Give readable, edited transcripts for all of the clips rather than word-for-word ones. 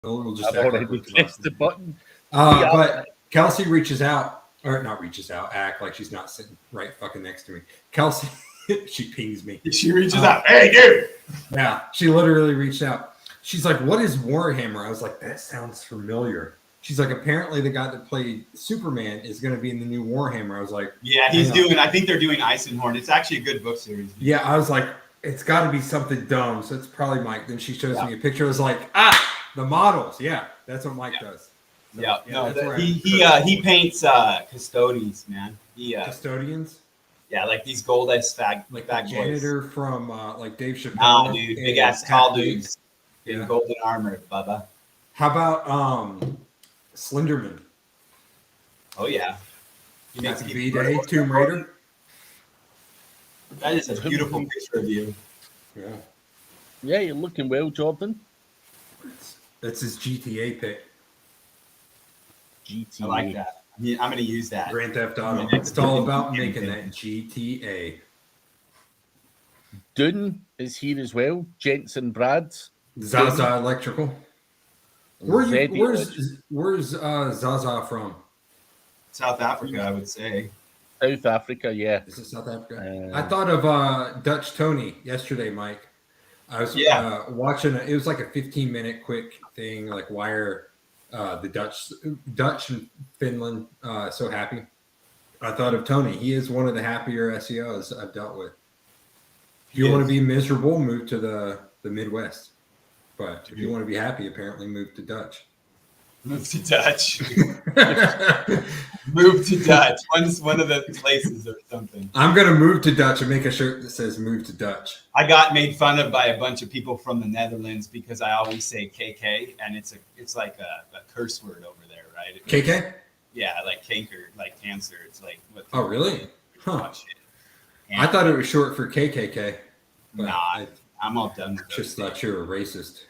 We'll just I've already pressed the button. But Kelsey reaches out, or not reaches out, act like she's not sitting right fucking next to me. Kelsey, she pings me. She reaches out. Hey, dude. Yeah, she literally reached out. She's like, "What is Warhammer?" I was like, "That sounds familiar." She's like, "Apparently, the guy that played Superman is going to be in the new Warhammer." I was like, "Yeah, he's doing. I think they're doing Eisenhorn. It's actually a good book series." Yeah, I was like, "It's got to be something dumb." So it's probably Mike. Then she shows me a picture. I was like, the models. Yeah, that's what Mike does. So, he paints custodians, man. Custodians. Yeah, like these gold ass fag janitor boys. From like Dave Chappelle. Nah, dude, big ass tall dudes in golden armor, Bubba. How about Slenderman? Oh yeah, he makes V-Day Tomb Raider. That is a beautiful picture of you. Yeah, you're looking well, Jordan. That's his GTA pick. I like that. I mean, I'm going to use that. Grand Theft Auto. It's all about making that GTA. Dune is here as well. Jensen Brad's. Zaza Electrical. Where's Zaza from? South Africa, I would say. South Africa, yeah. Is it South Africa? I thought of Dutch Tony yesterday, Mike. I was watching it was like a 15-minute quick thing, like why are the Dutch and Finland so happy. I thought of Tony. He is one of the happier SEOs I've dealt with. If you want to be miserable, move to the Midwest. But if you want to be happy, apparently move to Dutch. Move to Dutch. Move to Dutch. One of the places or something. I'm going to move to Dutch and make a shirt that says move to Dutch. I got made fun of by a bunch of people from the Netherlands because I always say KK, and it's like a curse word over there, right? KK? Yeah, like canker, like cancer. It's like what? Oh, really? Huh. I thought it was short for KKK. Nah, I'm all done with just thought you were a racist.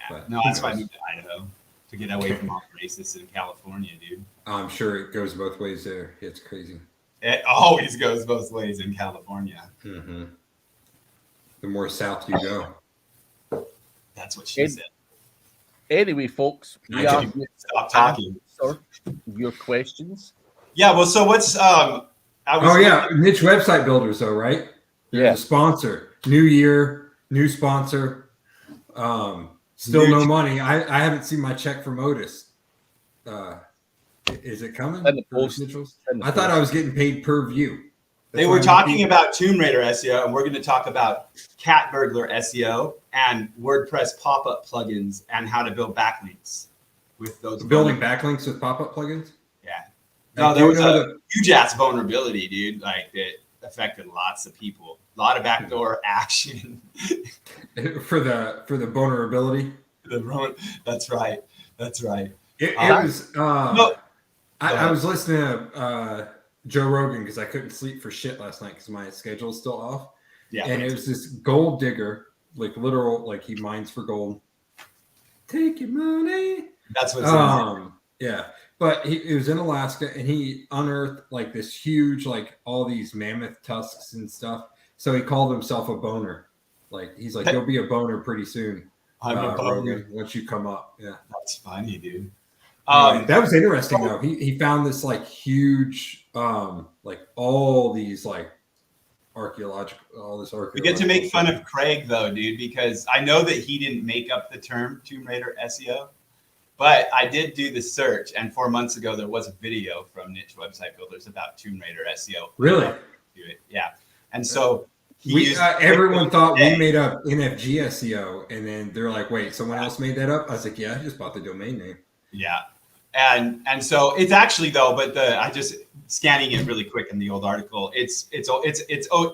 Yeah. No, that's why I moved to Idaho. To get away from all the racists in California, dude. I'm sure it goes both ways there. It's crazy. It always goes both ways in California. Mm-hmm. The more south you go. That's what she said. Anyway, folks, we are stop talking. Your questions. Yeah, well, so what's niche website builders though, right? Yeah. Sponsor. New year, new sponsor. Still no money. I haven't seen my check from Otis. Is it coming? I thought I was getting paid per view. They were talking about Tomb Raider SEO, and we're going to talk about Cat Burglar SEO and WordPress pop-up plugins and how to build backlinks with those. Building backlinks with pop-up plugins? Yeah. No, there was a huge ass vulnerability, dude. Like it affected lots of people. A lot of backdoor action. for the vulnerability. That's right. It was. I was listening to Joe Rogan because I couldn't sleep for shit last night because my schedule's still off. Yeah. And it was this gold digger, like literal, like he mines for gold. Take your money. That's what's yeah. But it was in Alaska, and he unearthed like this huge, like all these mammoth tusks and stuff. So he called himself a boner. Like he's like, you'll be a boner pretty soon. I'm a boner once you come up. Yeah, that's funny, dude. That was interesting though. He found this like huge, like all these like archaeological. We get to make fun of Craig though, dude, because I know that he didn't make up the term Tomb Raider SEO. But I did do the search, and 4 months ago, there was a video from Niche Website Builders about Tomb Raider SEO. Really? Yeah. And so everyone thought we made up NFG SEO, and then they're like, wait, someone else made that up? I was like, yeah, I just bought the domain name. Yeah. And so it's actually, though, but I just scanning it really quick in the old article, it's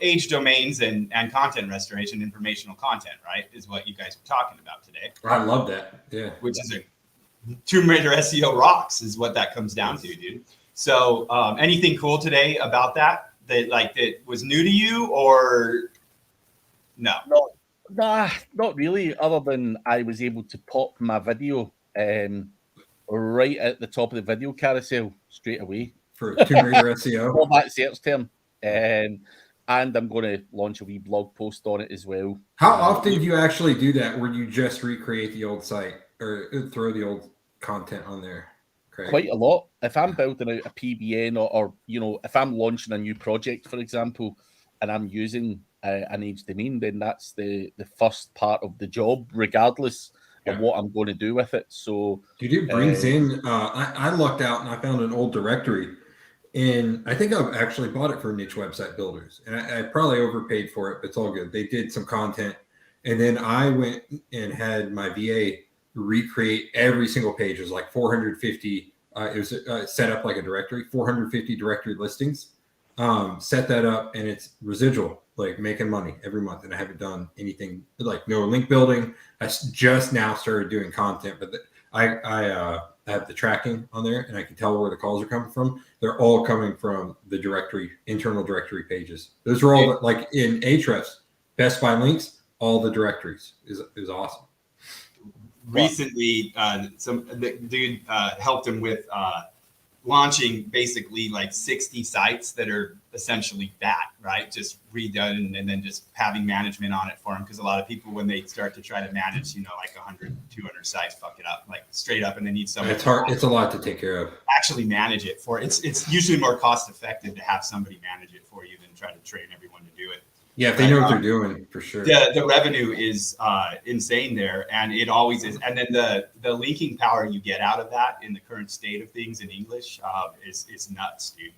age domains and content restoration, informational content, right, is what you guys were talking about today. I love that. Yeah. Which is a Tomb Raider SEO rocks is what that comes down to, dude. So anything cool today about that was new to you or no? Nah, not really. Other than I was able to pop my video right at the top of the video carousel straight away. For Tomb Raider SEO? All that search term. And I'm going to launch a wee blog post on it as well. How often do you actually do that where you just recreate the old site? or throw the old content on there, Craig? Quite a lot. If I'm building out a PBN or if I'm launching a new project, for example, and I'm using an age domain, then that's the first part of the job, regardless of what I'm going to do with it. So, dude, it brings in. I lucked out and I found an old directory, and I think I've actually bought it for niche website builders, and I probably overpaid for it, but it's all good. They did some content, and then I went and had my VA recreate every single page. It was like 450. It was set up like a directory, 450 directory listings. Set that up, and it's residual, like making money every month. And I haven't done anything like no link building. I just now started doing content, but I have the tracking on there, and I can tell where the calls are coming from. They're all coming from the directory, internal directory pages. Those are all like in Ahrefs, Best Buy links. All the directories is awesome. Recently, the dude helped him with launching basically like 60 sites that are essentially that, right? Just redone and then just having management on it for them. Because a lot of people, when they start to try to manage, like 100, 200 sites, fuck it up, like straight up, and they need someone. It's hard. It's a lot to take care of. Actually manage it for it's usually more cost effective to have somebody manage it for you than try to train everyone to do it. Yeah, if they know what they're doing, for sure. The revenue is insane there, and it always is. And then the linking power you get out of that in the current state of things in English is nuts, dude.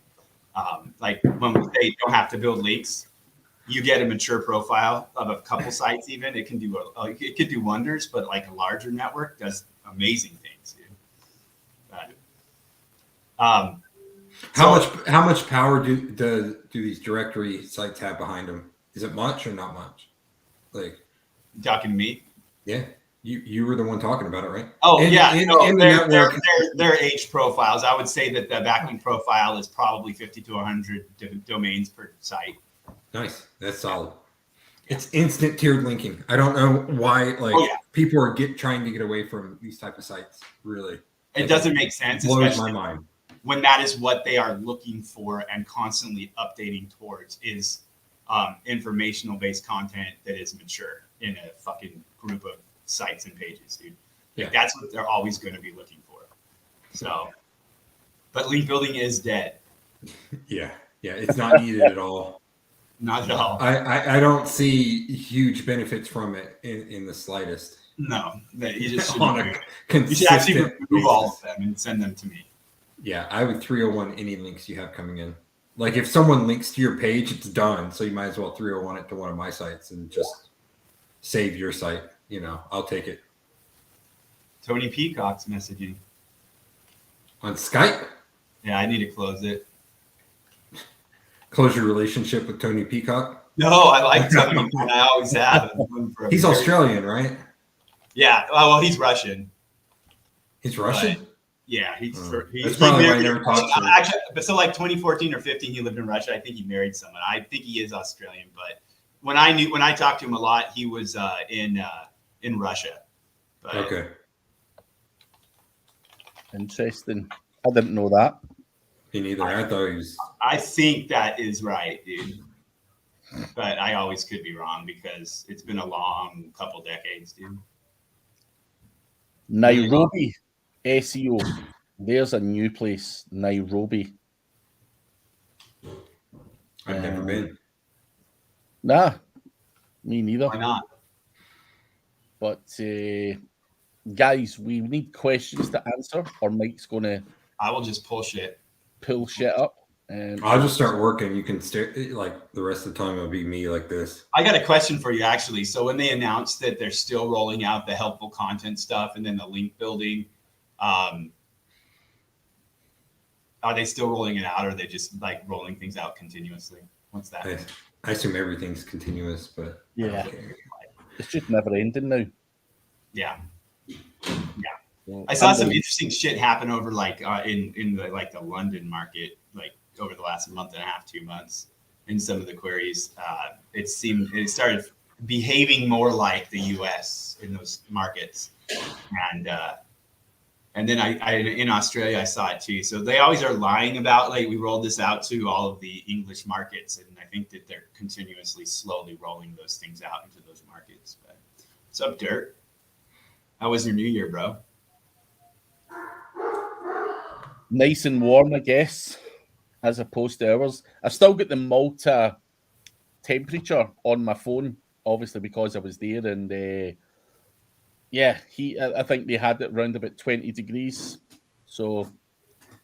Like when we say you don't have to build links, you get a mature profile of a couple sites. Even it can do wonders, but like a larger network does amazing things, dude. How much power do these directory sites have behind them? Is it much or not much? Like, you talking to me? Yeah, you were the one talking about it, right? Oh, they're age profiles. I would say that the backlink profile is probably 50 to 100 domains per site. Nice, that's solid. It's instant tiered linking. I don't know why people are trying to get away from these type of sites. Really, it doesn't make sense. It blows my mind when that is what they are looking for and constantly updating towards is informational based content that is mature in a fucking group of sites and pages, dude. Like, that's what they're always going to be looking for. So, but link building is dead. Yeah, it's not needed at all. Not at all. I don't see huge benefits from it in the slightest. No, you just you should actually remove all of them and send them to me. Yeah, I would 301 any links you have coming in. Like if someone links to your page, it's done. So you might as well 301 it to one of my sites and just save your site. I'll take it. Tony Peacock's messaging on Skype. Yeah, I need to close it. Close your relationship with Tony Peacock? No, I like Tony. I always have. He's Australian, right? Yeah. Well, he's Russian. He's Russian? Yeah, he's that's probably why I never talked to him. Actually, so like 2014 or 15, he lived in Russia. I think he married someone. I think he is Australian, but when I talked to him a lot, he was in Russia. But, okay. Interesting. I didn't know that. Me neither. I thought he was. I think that is right, dude. But I always could be wrong because it's been a long couple decades, dude. Nairobi SEO. There's a new place, Nairobi. I've never been. Nah, me neither. Why not? But guys, we need questions to answer, or Mike's gonna. I will just pull shit up. I'll just start working. You can stare like the rest of the time. It'll be me like this. I got a question for you, actually. So when they announced that they're still rolling out the helpful content stuff and then the link building, are they still rolling it out, or are they just like rolling things out continuously? What's that? I assume everything's continuous, but yeah, it's just never ending now. Yeah. Well, I saw some interesting shit happen over like in the like the London market, like over the last month and a half, 2 months. In some of the queries, it started behaving more like the US in those markets, and then I in Australia I saw it too. So they always are lying about like we rolled this out to all of the English markets, and I think that they're continuously slowly rolling those things out into those markets. But what's up, Dirt? How was your New Year, bro? Nice and warm, I guess, as opposed to ours. I still get the Malta temperature on my phone, obviously because I was there, and I think they had it around about 20 degrees. So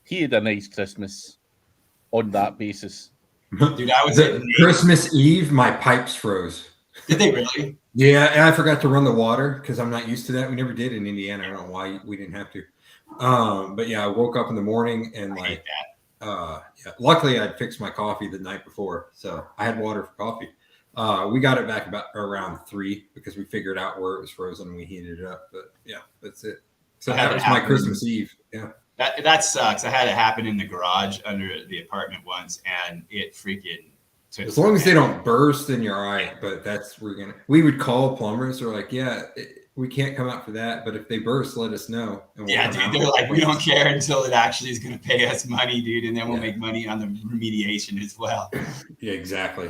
he had a nice Christmas on that basis. Dude, I was at Christmas Eve, my pipes froze. Did they really? Yeah, and I forgot to run the water because I'm not used to that. We never did in Indiana. I don't know why we didn't have to. But yeah, I woke up in the morning and luckily I'd fixed my coffee the night before, so I had water for coffee. We got it back about around 3 because we figured out where it was frozen and we heated it up. But yeah, that's it. So that was my Christmas Eve. Yeah. That sucks. I had it happen in the garage under the apartment once, and it freaking took. As long as they don't burst, then you're all right. But we would call plumbers. They're like, we can't come out for that. But if they burst, let us know. And dude, they're like, we don't care until it actually is going to pay us money, dude, and then we'll make money on the remediation as well. Yeah, exactly.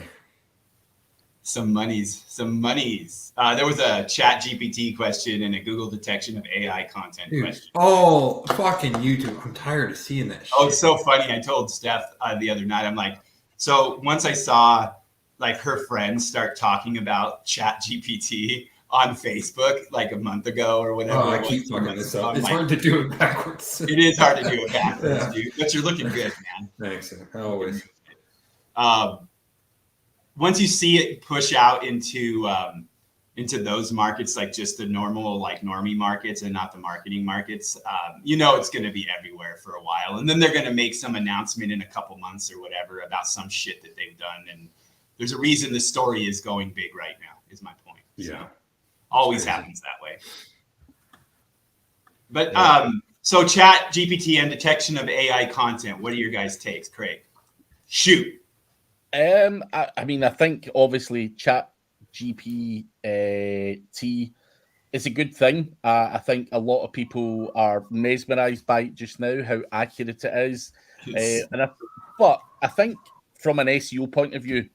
Some monies. There was a Chat GPT question and a Google detection of AI content question. Oh, fucking YouTube. I'm tired of seeing that shit. Oh, it's so funny. I told Steph the other night, I'm like, so once I saw like her friends start talking about Chat GPT on Facebook like a month ago or whatever. Oh, I keep fucking this up. It's hard to do it backwards. It is hard to do it backwards, dude. But you're looking good, man. Thanks. Always. Once you see it push out into those markets, like just the normal, like normie markets and not the marketing markets, it's going to be everywhere for a while. And then they're going to make some announcement in a couple months or whatever about some shit that they've done. And there's a reason the story is going big right now, is my point. Yeah. So, always happens that way. But so Chat GPT and detection of AI content. What are your guys' takes, Craig? Shoot. I mean, I think obviously Chat GPT is a good thing. I think a lot of people are mesmerized by it just now, how accurate it is. But I think from an SEO point of view,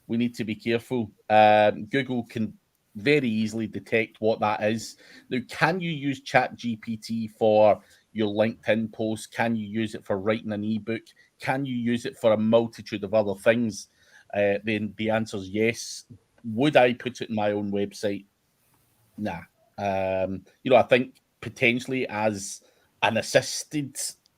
we need to be careful. Google can very easily detect what that is. Now, can you use Chat GPT for your LinkedIn post? Can you use it for writing an ebook? Can you use it for a multitude of other things? Then the answer is yes. Would I put it in my own website? Nah. I think potentially as an assisted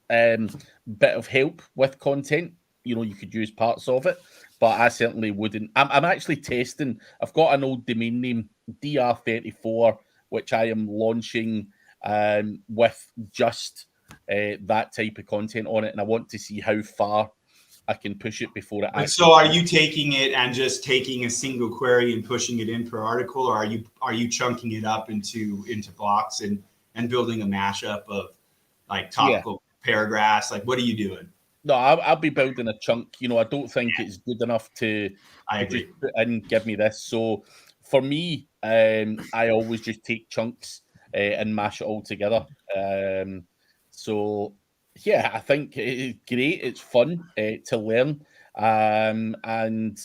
bit of help with content, you could use parts of it, but I certainly wouldn't. I'm actually testing. I've got an old domain name, DR34, which I am launching with just that type of content on it, and I want to see how far I can push it before it actually. So are you taking it and just taking a single query and pushing it in per article, or are you chunking it up into blocks and building a mashup of like topical paragraphs? Like, what are you doing? No, I'll be building a chunk. I don't think it's good enough to just put in, give me this. So for me, I always just take chunks and mash it all together. So yeah, I think it's great. It's fun to learn. And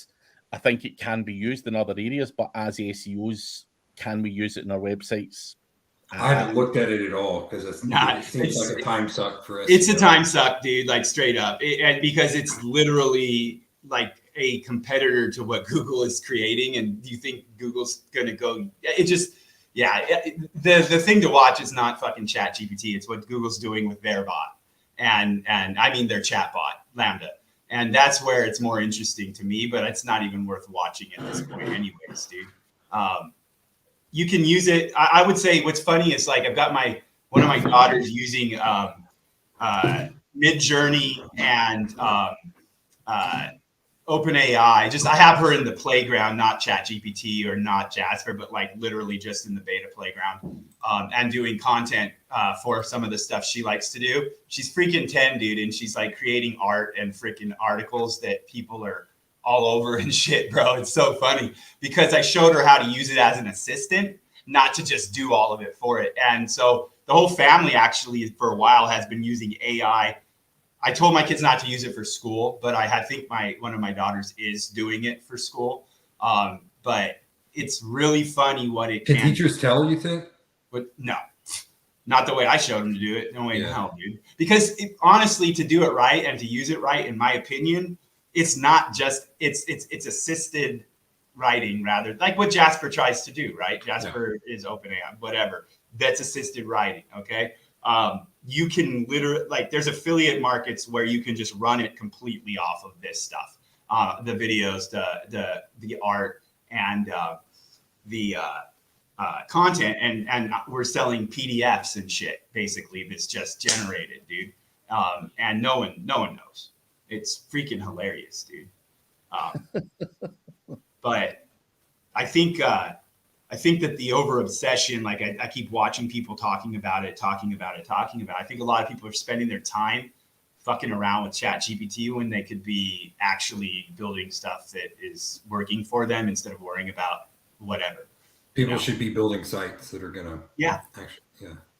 I think it can be used in other areas, but as SEOs, can we use it in our websites? I haven't looked at it at all because it seems like a time suck for us. It's a time suck, dude, like straight up. Because it's literally like a competitor to what Google is creating. And do you think Google's going to go? The thing to watch is not fucking Chat GPT. It's what Google's doing with their bot. And I mean their chat bot, Lambda. And that's where it's more interesting to me, but it's not even worth watching at this point anyways, dude. You can use it. I would say what's funny is like I've got one of my daughters using Midjourney and OpenAI. I have her in the playground, not ChatGPT or not Jasper, but like literally just in the beta playground and doing content for some of the stuff she likes to do. She's freaking 10, dude, and she's like creating art and freaking articles that people are all over and shit, bro. It's so funny because I showed her how to use it as an assistant, not to just do all of it for it. And so the whole family actually for a while has been using AI. I told my kids not to use it for school, but I think one of my daughters is doing it for school. But it's really funny what it can. Can teachers tell, you think? But no, Not the way I showed him to do it. No way in hell, dude. Because honestly, to do it right and to use it right, in my opinion, it's not just it's assisted writing, rather, like what Jasper tries to do, right? Jasper is OpenAI, whatever. That's assisted writing. Okay. You can literally, like, there's affiliate markets where you can just run it completely off of this stuff. The videos, the art, and the content, and we're selling PDFs and shit, basically, that's just generated, dude. And no one knows. It's freaking hilarious, dude. But I think that the over obsession, like I keep watching people talking about it. I think a lot of people are spending their time fucking around with ChatGPT when they could be actually building stuff that is working for them instead of worrying about whatever. People should be building sites that are gonna.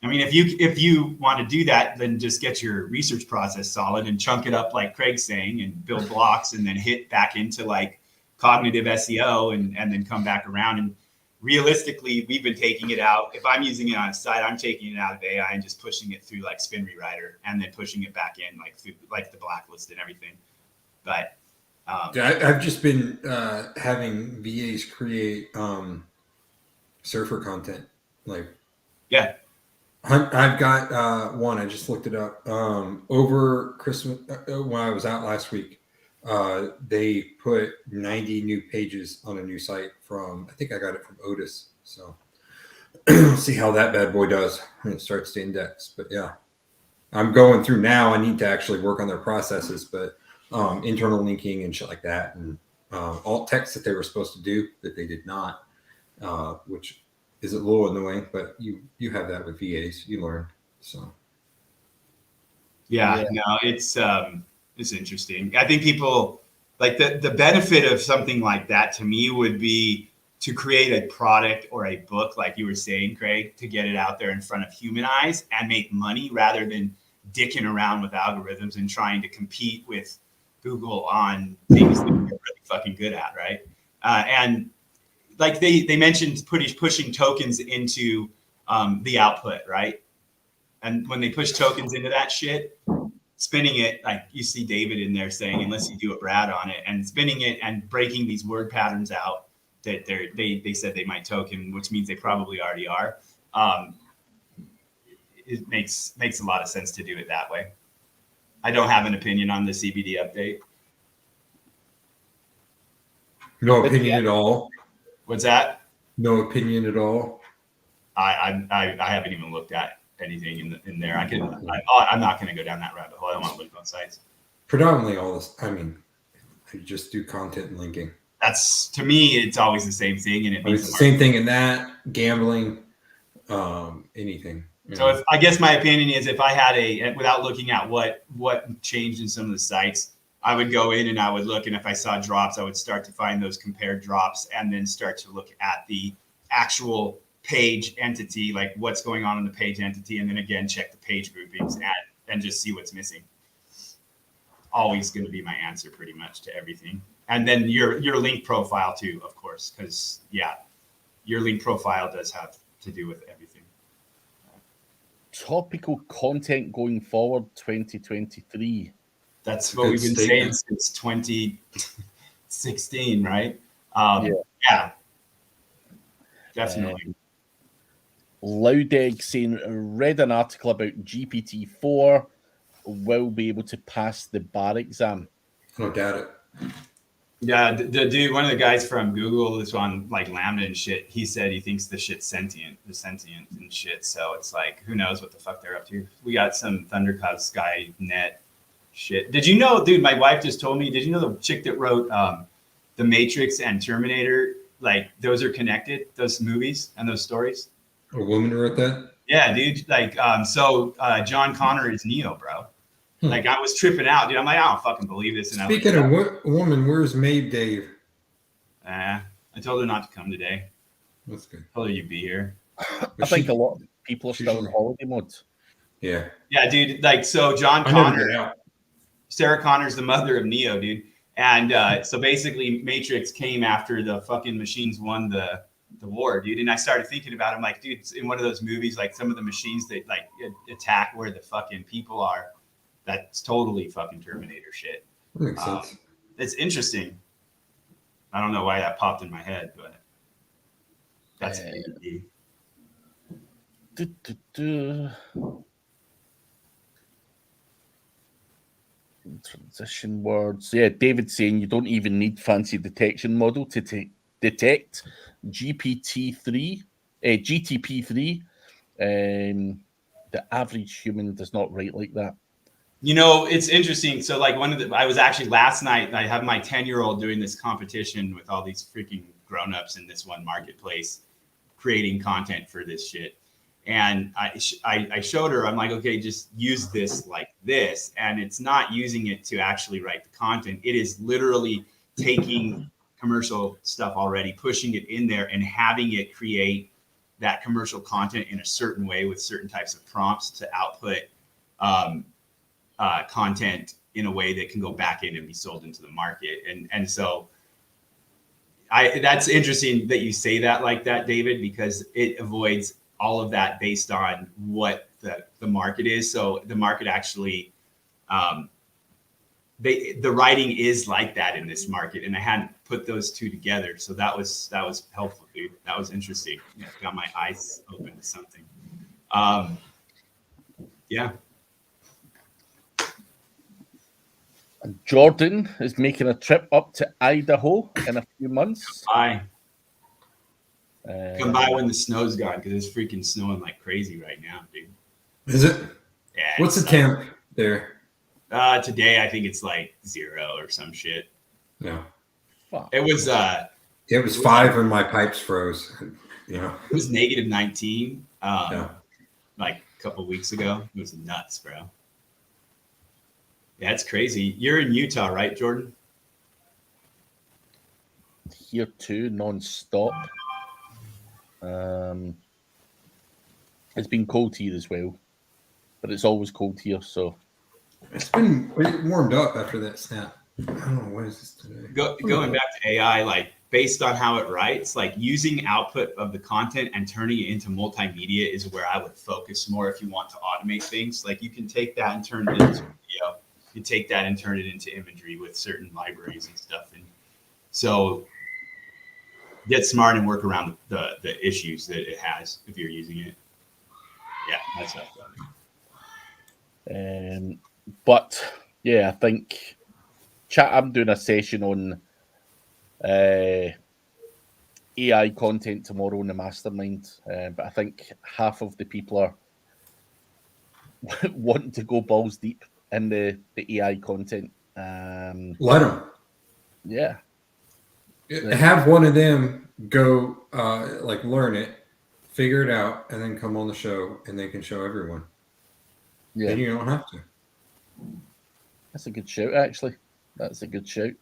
I mean, if you want to do that, then just get your research process solid and chunk it up like Craig's saying, and build blocks, and then hit back into like cognitive SEO, and then come back around. And realistically, we've been taking it out. If I'm using it on a site, I'm taking it out of AI and just pushing it through like Spin Rewriter, and then pushing it back in like through like the blacklist and everything. But I've just been having VAs create surfer content. Like, I've got one. I just looked it up over Christmas when I was out last week. They put 90 new pages on a new site from, I think I got it from Otis. So see how that bad boy does when it starts to index. But yeah, I'm going through now. I need to actually work on their processes, but internal linking and shit like that, and alt text that they were supposed to do that they did not, which is a little annoying, but you have that with VAs, you learn. So no, it's interesting. I think people like the benefit of something like that to me would be to create a product or a book, like you were saying, Craig, to get it out there in front of human eyes and make money, rather than dicking around with algorithms and trying to compete with Google on things that they're really fucking good at, right? And like they mentioned pushing tokens into the output, right? And when they push tokens into that shit, spinning it, like you see David in there saying, unless you do a Brad on it, and spinning it and breaking these word patterns out that they said they might token, which means they probably already are. It makes a lot of sense to do it that way. I don't have an opinion on the CBD update. No opinion at all. What's that? No opinion at all. I haven't even looked at anything in there. I'm not going to go down that rabbit hole. I don't want to look on sites. Predominantly all this. I mean, I just do content and linking. That's, to me, it's always the same thing, and it's the same thing in that, gambling, anything. So I guess my opinion is, if I had without looking at what changed in some of the sites, I would go in and I would look, and if I saw drops, I would start to find those compared drops, and then start to look at the actual page entity, like what's going on in the page entity, and then again check the page groupings and just see what's missing. Always going to be my answer pretty much to everything. And then your link profile too, of course, because your link profile does have to do with everything. Topical content going forward 2023. That's what we've been saying since 2016, right? Yeah, definitely. Loud Egg saying, read an article about GPT-4 will be able to pass the bar exam. I don't doubt it. Yeah, the dude, one of the guys from Google that's on like Lambda and shit, he said he thinks the shit's sentient and shit. So it's like, who knows what the fuck they're up to. We got some Thundercloud Skynet shit. Did you know, dude, my wife just told me, did you know the chick that wrote The Matrix and Terminator, like those are connected, those movies and those stories? A woman wrote that? Yeah, dude. Like, John Connor is Neo, bro. Like, I was tripping out, dude. I'm like, I don't fucking believe this. And speaking of woman, where's Maeve Dave? I told her not to come today. That's good. Told her you'd be here. I think a lot of people are still in holiday mode. Yeah. Yeah, dude. Like, so John Connor, Sarah Connor's the mother of Neo, dude. And so basically, Matrix came after the fucking machines won the the war, dude. And I started thinking about it. I'm like, dude, it's in one of those movies, like some of the machines that like attack where the fucking people are, that's totally fucking Terminator shit. That makes sense. It's interesting. I don't know why that popped in my head, but that's transition words. Yeah, David's saying you don't even need fancy detection model to detect GTP3. The average human does not write like that. You know, it's interesting. So like I was actually last night, I have my 10-year-old doing this competition with all these freaking grown-ups in this one marketplace, creating content for this shit. And I showed her, I'm like, okay, just use this like this. And it's not using it to actually write the content. It is literally taking commercial stuff already, pushing it in there and having it create that commercial content in a certain way with certain types of prompts to output content in a way that can go back in and be sold into the market. And so that's interesting that you say that like that, David, because it avoids all of that based on what the market is. So the market actually, the writing is like that in this market, and I hadn't put those two together. So that was helpful, dude. That was interesting. Yeah, got my eyes open to something. Yeah. Jordan is making a trip up to Idaho in a few months. Bye. Come by when the snow's gone, because it's freaking snowing like crazy right now, dude. Is it? Yeah. What's the temp there? Today I think it's like 0 or some shit. No. It was 5 when my pipes froze. You know. It was negative 19 yeah. like a couple weeks ago. It was nuts, bro. Yeah, it's crazy. You're in Utah, right, Jordan? Here too, non-stop. It's been cold here as well, but it's always cold here, so it's been warmed up after that snap. I don't know, what is this today? Going back to AI, like based on how it writes, like using output of the content and turning it into multimedia is where I would focus more if you want to automate things. Like you can take that and turn it into video. You can take that and turn it into imagery with certain libraries and stuff. And so get smart and work around the issues that it has if you're using it. Yeah, that's what I thought. But yeah, I think I'm doing a session on AI content tomorrow in the mastermind. But I think half of the people are wanting to go balls deep in the AI content. Let them. Yeah. Have one of them go like learn it, figure it out, and then come on the show, and they can show everyone. Yeah. Then you don't have to. That's a good shout, actually. That's a good shout.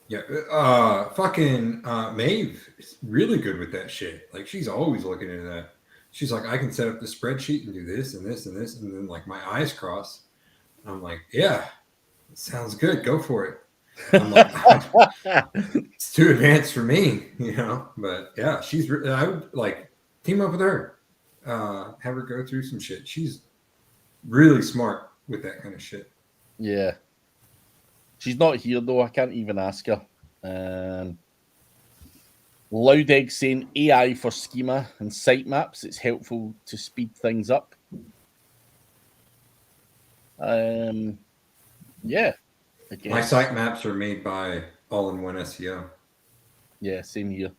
Yeah. Fucking Maeve is really good with that shit. Like she's always looking into that. She's like, I can set up the spreadsheet and do this and this and this, and then like my eyes cross. I'm like, yeah, it sounds good. Go for it. I'm like, it's too advanced for me, you know. But yeah, I would like team up with her, have her go through some shit. She's really smart with that kind of shit. Yeah, she's not here though. I can't even ask her. Loud Egg saying AI for schema and sitemaps. It's helpful to speed things up. Yeah. My sitemaps are made by All-in-One SEO. Yeah, same here.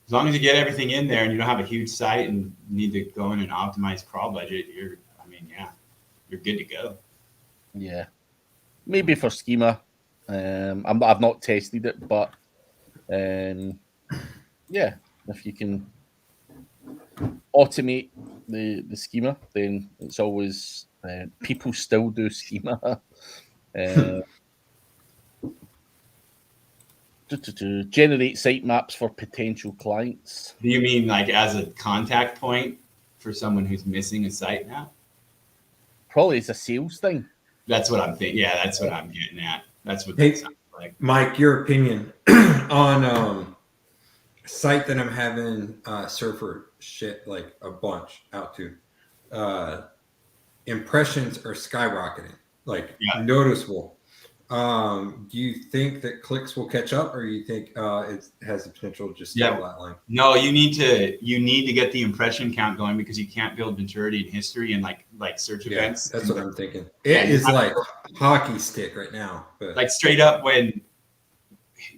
As long as you get everything in there and you don't have a huge site and need to go in and optimize crawl budget, you're good to go. Yeah. Maybe for schema. I've not tested it, but yeah, if you can automate the schema, then it's always people still do schema. Generate sitemaps for potential clients. Do you mean like as a contact point for someone who's missing a site now? Probably it's a sales thing. That's what I'm thinking. Yeah, that's what I'm getting at. That's what Hey, that sounds like. Mike, your opinion on site that I'm having surfer shit like a bunch out to. Impressions are skyrocketing, like noticeable. Do you think that clicks will catch up, or you think it has the potential to just stay flatline? No, you need to get the impression count going because you can't build maturity in history and like search events. That's what I'm thinking. It is like hockey stick right now, but like straight up when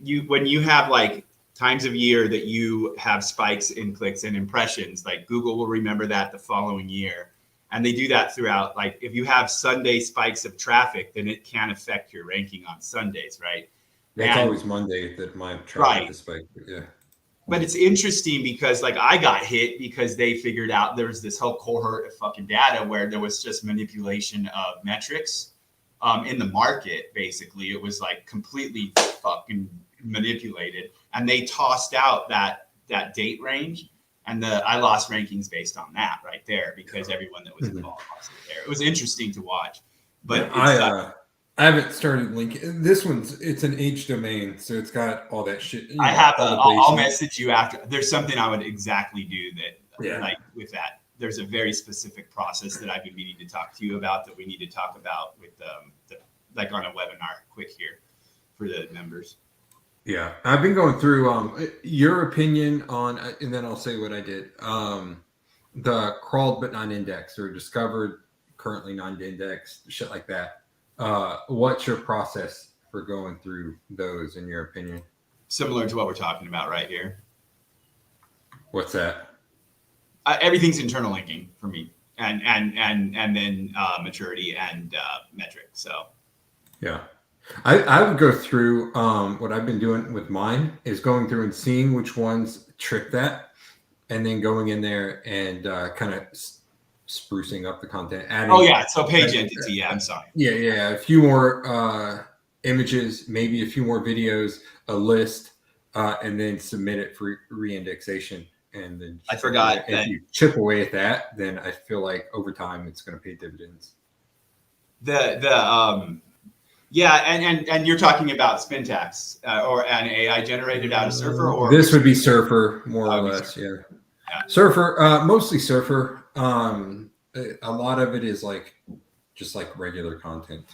you have like times of year that you have spikes in clicks and impressions, like Google will remember that the following year. And they do that throughout. Like if you have Sunday spikes of traffic, then it can affect your ranking on Sundays, right? It's always Monday that my traffic is spiked. Yeah. But it's interesting because like I got hit because they figured out there was this whole cohort of fucking data where there was just manipulation of metrics in the market. Basically, it was like completely fucking manipulated, and they tossed out that date range. And I lost rankings based on that right there because everyone that was involved lost it there. It was interesting to watch, but I haven't started linking. This it's an H domain, so it's got all that shit. I have. I'll message you after. There's something I would exactly do that, like with that. There's a very specific process that I've been meaning to talk to you about that we need to talk about with like on a webinar, quick here for the members. Yeah, I've been going through your opinion on, and then I'll say what I did. The crawled but not indexed or discovered, currently not indexed, shit like that. What's your process for going through those, in your opinion? Similar to what we're talking about right here. What's that? Everything's internal linking for me, and then maturity and metric. So, yeah. I would go through what I've been doing with mine is going through and seeing which ones trip that, and then going in there and kind of sprucing up the content. Adding, so page entity. Yeah, I'm sorry. Yeah, a few more images, maybe a few more videos, a list, and then submit it for reindexation. And then I forgot if you chip away at that, then I feel like over time it's going to pay dividends. Yeah, and you're talking about Spintax or an AI generated out of Surfer, or this would be Surfer more or less. Yeah. Surfer, mostly Surfer. A lot of it is like just like regular content.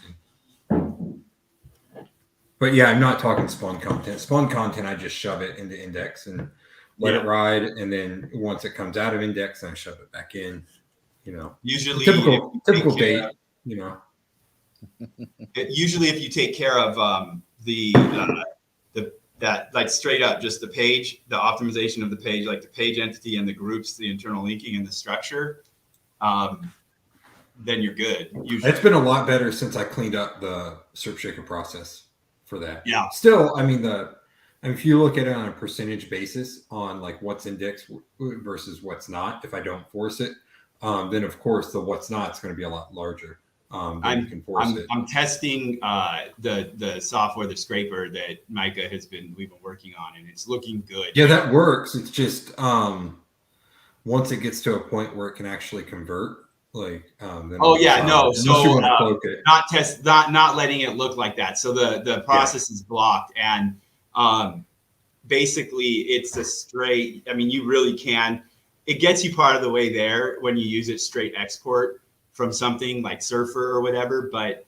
But yeah, I'm not talking spun content. Spun content, I just shove it into index and let it ride, and then once it comes out of index, I shove it back in. You know, usually typical bait. You know. Usually, if you take care of that like straight up just the page, the optimization of the page, like the page entity and the groups, the internal linking and the structure, then you're good. Usually, it's been a lot better since I cleaned up the SERP shaker process for that. Yeah. Still, I mean if you look at it on a percentage basis on like what's indexed versus what's not, if I don't force it, then of course the what's not is going to be a lot larger. I'm testing the software, the scraper that Micah we've been working on, and it's looking good. Yeah, that works. It's just once it gets to a point where it can actually convert, like then not letting it look like that. So the process is blocked, and basically it's a straight. I mean, you really can. It gets you part of the way there when you use it straight export from something like Surfer or whatever, but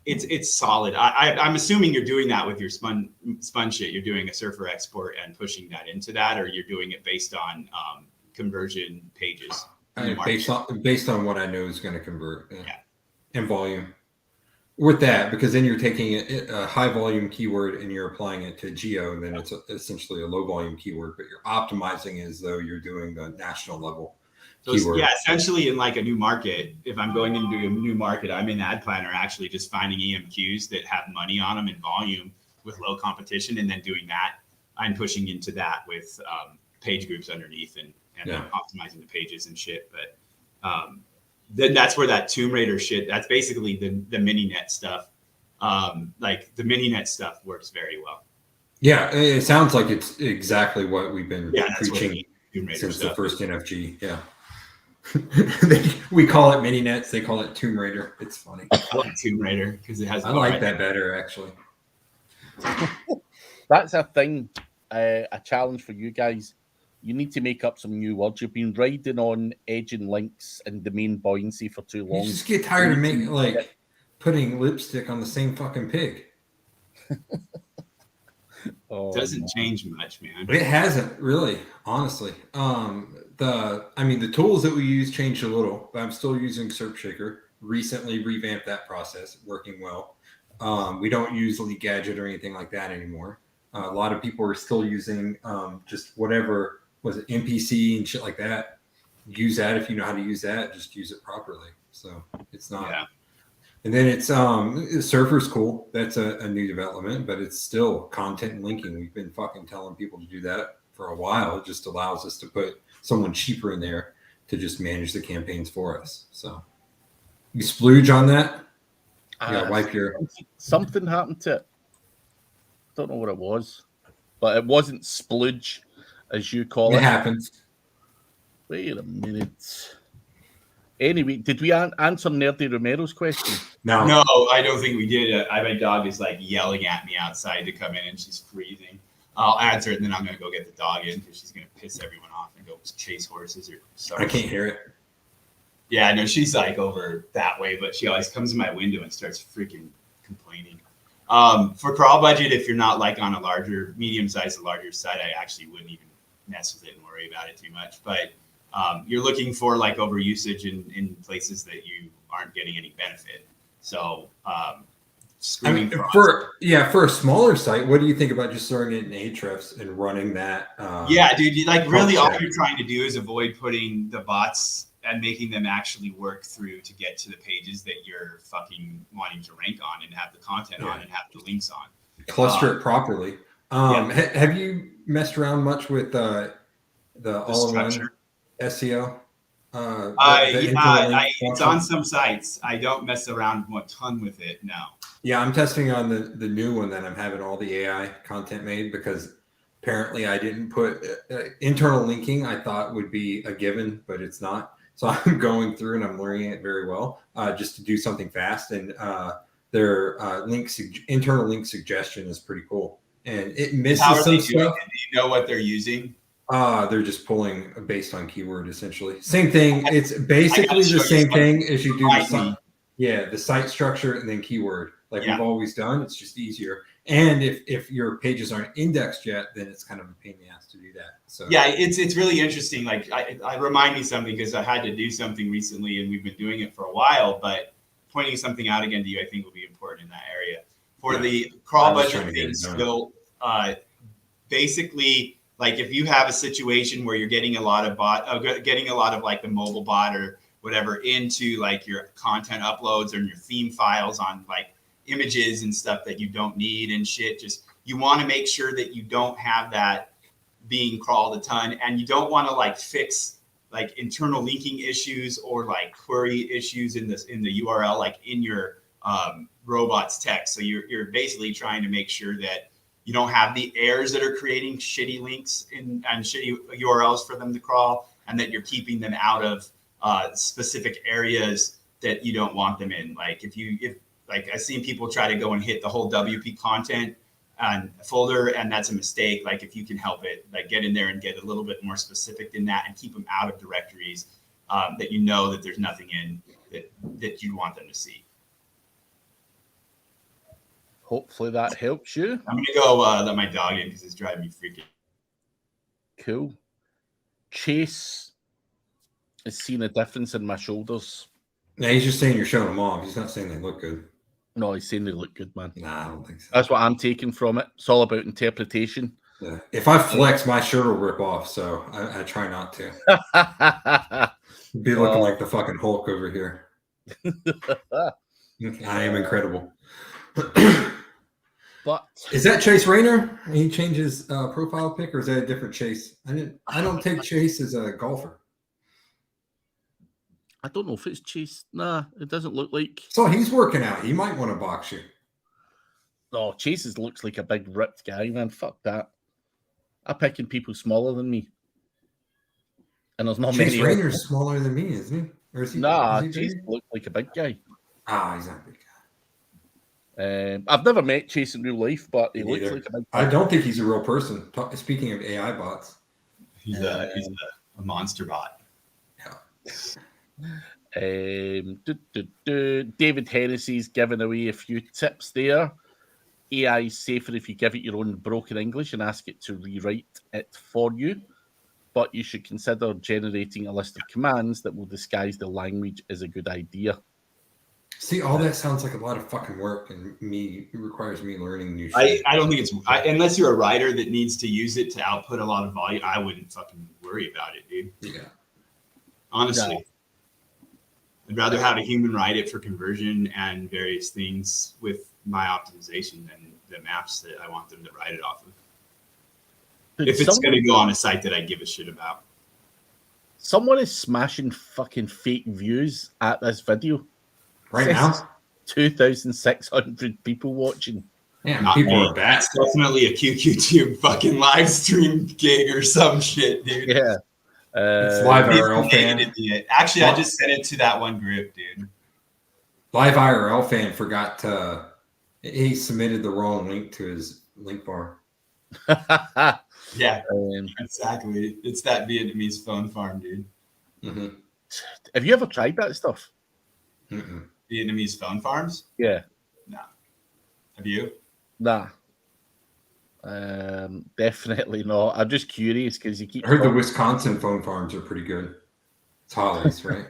it's solid. I'm assuming you're doing that with your spun shit. You're doing a Surfer export and pushing that into that, or you're doing it based on conversion pages. Based on what I know is going to convert and volume with that, because then you're taking a high volume keyword and you're applying it to geo, and then it's essentially a low volume keyword, but you're optimizing as though you're doing the national level. So essentially in like a new market, if I'm going into a new market, I'm in Ad Planner actually just finding EMQs that have money on them in volume with low competition, and then doing that. I'm pushing into that with page groups underneath and then optimizing the pages and shit. But then that's where that Tomb Raider shit, that's basically the mini net stuff. Like the mini net stuff works very well. Yeah, it sounds like it's exactly what we've been preaching since stuff. The first NFG. Yeah. We call it mini nets. They call it Tomb Raider. It's funny. I like Tomb Raider because it has. I like that better, actually. That's a thing a challenge for you guys. You need to make up some new words. You've been riding on edging links and domain buoyancy for too long. You just get tired of making putting lipstick on the same fucking pig. Doesn't change much, man. It hasn't really, honestly. The tools that we use changed a little, but I'm still using SERPshaker. Recently revamped that process, working well. We don't use Lead Gadget or anything like that anymore. A lot of people are still using just whatever was it, NPC and shit like that. Use that if you know how to use that. Just use it properly. So it's not. Yeah. And then it's Surfer's cool. That's a new development, but it's still content and linking. We've been fucking telling people to do that for a while. It just allows us to put someone cheaper in there to just manage the campaigns for us. So you splooge on that. Yeah, wipe your. Something happened to it. Don't know what it was, but it wasn't splooge, as you call it. It happens. Wait a minute. Anyway, did we answer Nerdy Romero's question? No, I don't think we did. My dog is like yelling at me outside to come in, and she's freezing. I'll answer it, and then I'm gonna go get the dog in because she's gonna piss everyone off and go chase horses or something. I can't hear it. Yeah, no, she's like over that way, but she always comes to my window and starts freaking complaining. For crawl budget, if you're not like on a medium-sized, larger site, I actually wouldn't even mess with it and worry about it too much. But you're looking for like over usage in places that you aren't getting any benefit. So for a smaller site, what do you think about just throwing it in Ahrefs and running that? Yeah, dude, really all you're trying to do is avoid putting the bots and making them actually work through to get to the pages that you're fucking wanting to rank on and have the content on and have the links on. Cluster it properly. Have you messed around much with the all-in-one SEO? It's on some sites. I don't mess around a ton with it. No. Yeah, I'm testing on the new one that I'm having all the AI content made because apparently I didn't put internal linking. I thought would be a given, but it's not. So I'm going through and I'm learning it very well just to do something fast. And their internal link suggestion is pretty cool. And it misses some stuff. Do you know what they're using? They're just pulling based on keyword, essentially. Same thing. It's basically the same thing as you do the site. Yeah, the site structure and then keyword, like we've always done. It's just easier. And if your pages aren't indexed yet, then it's kind of a pain in the ass to do that. So yeah, it's really interesting. Like I remind me something because I had to do something recently, and we've been doing it for a while. But pointing something out again to you, I think will be important in that area for the crawl budget thing. Still, basically, like if you have a situation where you're getting a lot of like the mobile bot or whatever into like your content uploads or your theme files on like images and stuff that you don't need and shit, just you want to make sure that you don't have that being crawled a ton, and you don't want to like fix like internal linking issues or like query issues in the URL like in your robot's text. So you're basically trying to make sure that you don't have the errors that are creating shitty links and shitty URLs for them to crawl, and that you're keeping them out of specific areas that you don't want them in. Like if like I've seen people try to go and hit the whole WP content and folder, and that's a mistake. Like if you can help it, like get in there and get a little bit more specific than that and keep them out of directories that you know that there's nothing in that you want them to see. Hopefully that helps you. I'm gonna go let my dog in because it's driving me freaking. Cool. Chase is seeing a difference in my shoulders. Yeah, he's just saying you're showing them off. He's not saying they look good. No, he's saying they look good, man. Nah, I don't think so. That's what I'm taking from it. It's all about interpretation. Yeah. If I flex, my shirt will rip off, so I try not to. Be looking like the fucking Hulk over here. I am incredible. But is that Chase Rayner? He changes profile pic, or is that a different Chase? I don't take Chase as a golfer. I don't know if it's Chase. Nah, it doesn't look like. So he's working out. He might want to box you. Oh, Chase looks like a big ripped guy, man. Fuck that. I'm picking people smaller than me. And there's not many. Chase Rayner's smaller than me, isn't he? Or is he? Nah, Chase looks like a big guy. Ah, he's not a big I've never met Chase in real life, but he looks like a big. I don't think he's a real person. Speaking of AI bots, he's a monster bot. David Hennessy's giving away a few tips there. AI is safer if you give it your own broken English and ask it to rewrite it for you, but you should consider generating a list of commands that will disguise the language as a good idea. See, all that sounds like a lot of fucking work, and it requires me learning new shit. I don't think it's unless you're a writer that needs to use it to output a lot of volume. I wouldn't fucking worry about it, dude. Yeah, honestly, No. I'd rather have a human write it for conversion and various things with my optimization than the maps that I want them to write it off of. If it's going to go on a site that I give a shit about. Someone is smashing fucking fake views at this video. Right now? 2,600 people watching. Yeah, people are bad. That's definitely a QQTube fucking live stream gig or some shit, dude. Yeah. It's Live IRL fan. Actually, I just sent it to that one group, dude. Live IRL fan forgot to... He submitted the wrong link to his link bar. Yeah, exactly. It's that Vietnamese phone farm, dude. Mm-hmm. Have you ever tried that stuff? Mm-mm. Vietnamese phone farms? Yeah. No. Have you? Nah. Definitely not. I'm just curious because you keep. I heard the Wisconsin phone farms are pretty good. It's Holly's, right?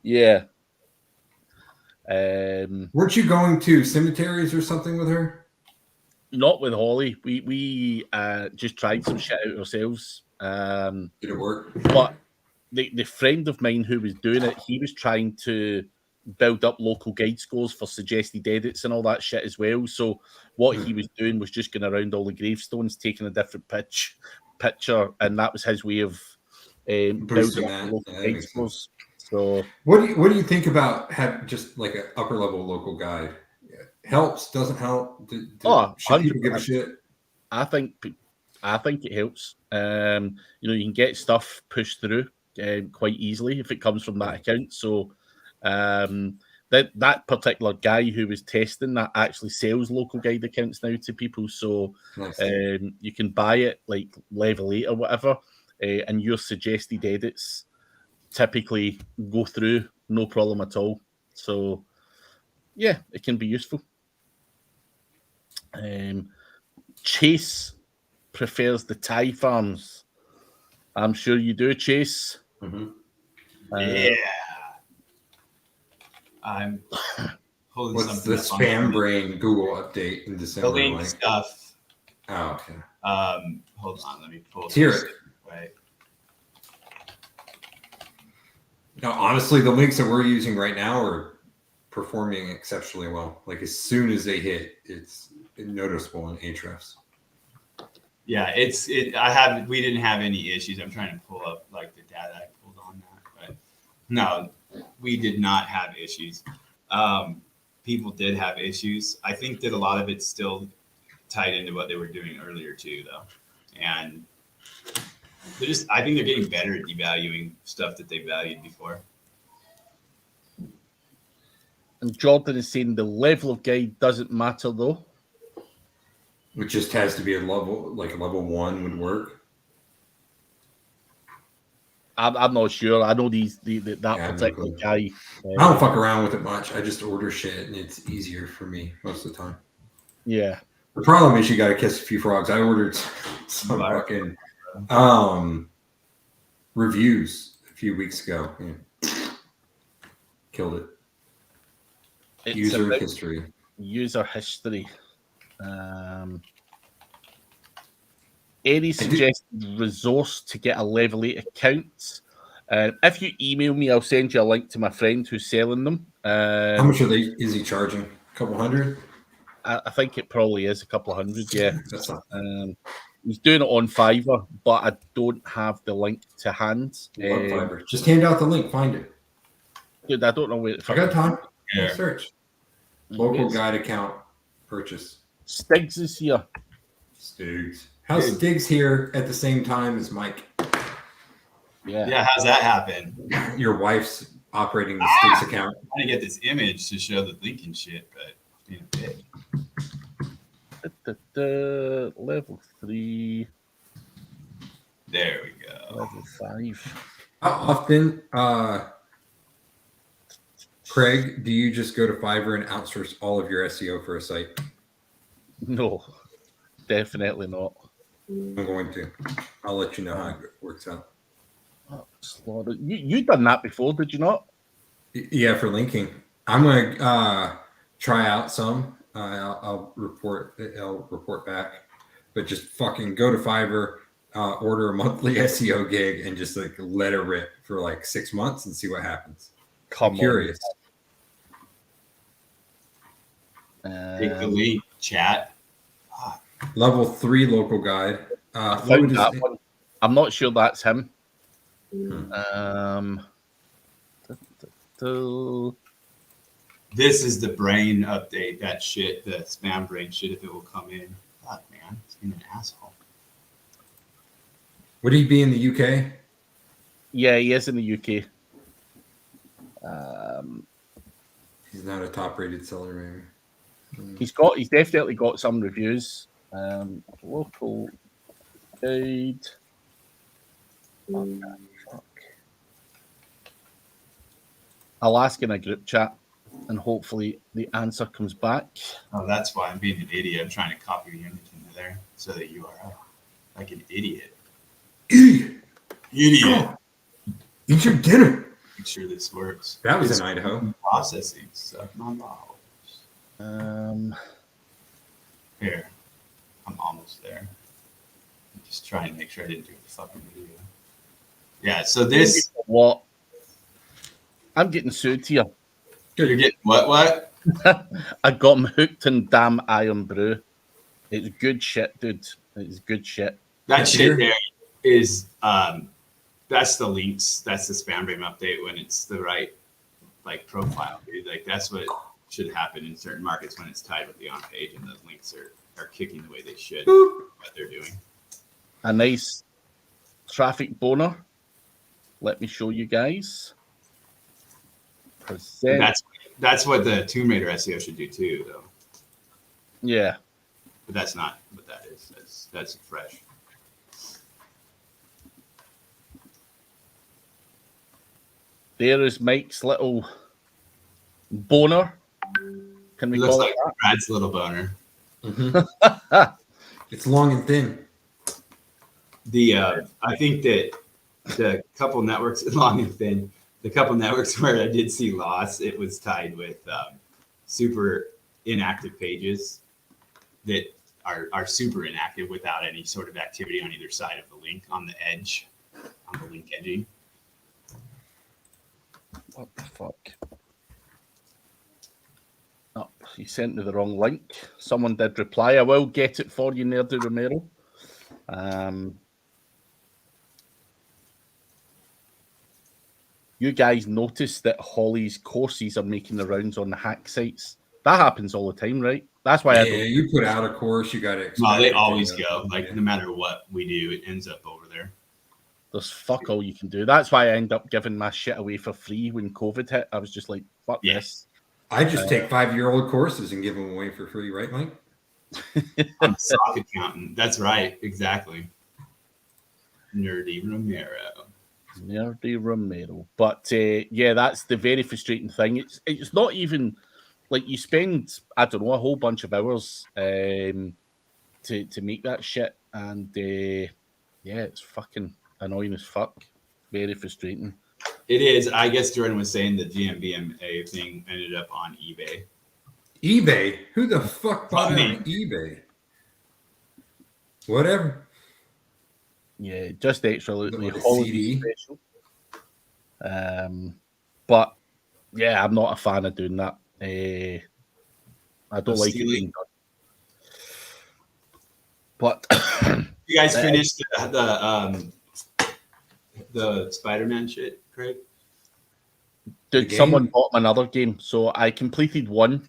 Yeah. Weren't you going to cemeteries or something with her? Not with Holly. We just tried some shit out ourselves. Did it work? But the friend of mine who was doing it, he was trying to build up local guide scores for suggested edits and all that shit as well. So what he was doing was just going around all the gravestones, taking a different picture, and that was his way of building up local guide scores. So what do you think about having just like an upper level local guide? Helps, doesn't help? Should people give a shit? I think it helps. You can get stuff pushed through quite easily if it comes from that account. So that particular guy who was testing that actually sells local guide accounts now to people. So nice. You can buy it like level 8 or whatever, and your suggested edits typically go through no problem at all. So yeah, it can be useful. Chase prefers the Thai farms. I'm sure you do, Chase. Mm-hmm. Yeah. I'm holding what's the spam brain Google update in December? The link stuff. Oh, okay. Hold on, let me pull it. Hear it. Right. Now, honestly, the links that we're using right now are performing exceptionally well. Like as soon as they hit, it's noticeable in Ahrefs. Yeah, we didn't have any issues. I'm trying to pull up like the data I pulled on that, but no, we did not have issues. People did have issues. I think that a lot of it's still tied into what they were doing earlier too, though. And I think they're getting better at devaluing stuff that they valued before. And Jordan is saying the level of guide doesn't matter though. It just has to be a level, like level 1 would work. I'm not sure. I know that particular guy. I don't fuck around with it much. I just order shit, and it's easier for me most of the time. Yeah. The problem is you got to kiss a few frogs. I ordered some fucking reviews a few weeks ago. Yeah. Killed it. It's user history. User history. Any suggested resource to get a level 8 account? If you email me, I'll send you a link to my friend who's selling them. How much is he charging? A couple hundred? I think it probably is a couple of hundred, yeah. That's not... He's doing it on Fiverr, but I don't have the link to hand. Fiverr. Just hand out the link. Find it. Dude, I don't know where. I got time. Yeah. Search. Local guide account purchase. Stiggs is here. Stiggs. How's Stiggs here at the same time as Mike? Yeah, how's that happen? Your wife's operating the Stiggs account. I'm trying to get this image to show the link and shit, but being a bitch. Level 3. There we go. Level 5. How often, Craig, do you just go to Fiverr and outsource all of your SEO for a site? No, definitely not. I'm going to. I'll let you know how it works out. You done that before, did you not? Yeah, for linking. I'm gonna try out some. I'll report back, but just fucking go to Fiverr, order a monthly SEO gig, and just like let it rip for like 6 months and see what happens. I'm curious. Take the link, chat. Level 3 local guide. I found that one. I'm not sure that's him. This is the brain update. That shit, the spam brain shit, if it will come in. Fuck, man. It's being an asshole. Would he be in the UK? Yeah, he is in the UK. He's not a top-rated seller, maybe. He's definitely got some reviews. Local guide. Fuck. I'll ask in a group chat, and hopefully the answer comes back. Oh, that's why I'm being an idiot. I'm trying to copy the image into there so that you are like an idiot. Idiot. Eat your dinner. Make sure this works. That was in Idaho. Processing stuff, my balls. Here, I'm almost there. I'm just trying to make sure I didn't do the fucking video. Yeah, so this. What? I'm getting sued here. You're getting what? I got him hooked in damn Iron Brew. It's good shit, dude. It's good shit. That shit there is that's the links. That's the spam brain update when it's the right like profile, dude. Like that's what should happen in certain markets when it's tied with the on page and those links are kicking the way they should. What they're doing. A nice traffic boner. Let me show you guys. That's what the Tomb Raider SEO should do too, though. Yeah, but that's not what that is. That's fresh. There is Mike's little boner. Can we looks call like it that? Brad's little boner. Mm-hmm. It's long and thin. I think that the couple networks long and thin. The couple networks where I did see loss, it was tied with super inactive pages that are super inactive without any sort of activity on either side of the link on the edge, on the link edging. What the fuck? Oh, you sent me the wrong link. Someone did reply. I will get it for you, Nerdy Romero. You guys notice that Holly's courses are making the rounds on the hack sites. That happens all the time, right? That's why you put out a course, you got to. No, they always go. Like no matter what we do, it ends up over there. There's fuck all you can do. That's why I end up giving my shit away for free when COVID hit. I was just like, fuck this. I just take 5-year-old courses and give them away for free, right, Mike? I'm a stock accountant. That's right. Exactly. Nerdy Romero. But yeah, that's the very frustrating thing. It's not even like you spend, I don't know, a whole bunch of hours to make that shit. And yeah, it's fucking annoying as fuck. Very frustrating. It is. I guess Jordan was saying the GMBMA thing ended up on eBay. eBay? Who the fuck bought it on eBay? Whatever. Yeah, just absolutely holiday special. But yeah, I'm not a fan of doing that. I don't like it being done. But you guys finished the Spider-Man shit, Craig? Dude, someone bought him another game, so I completed one,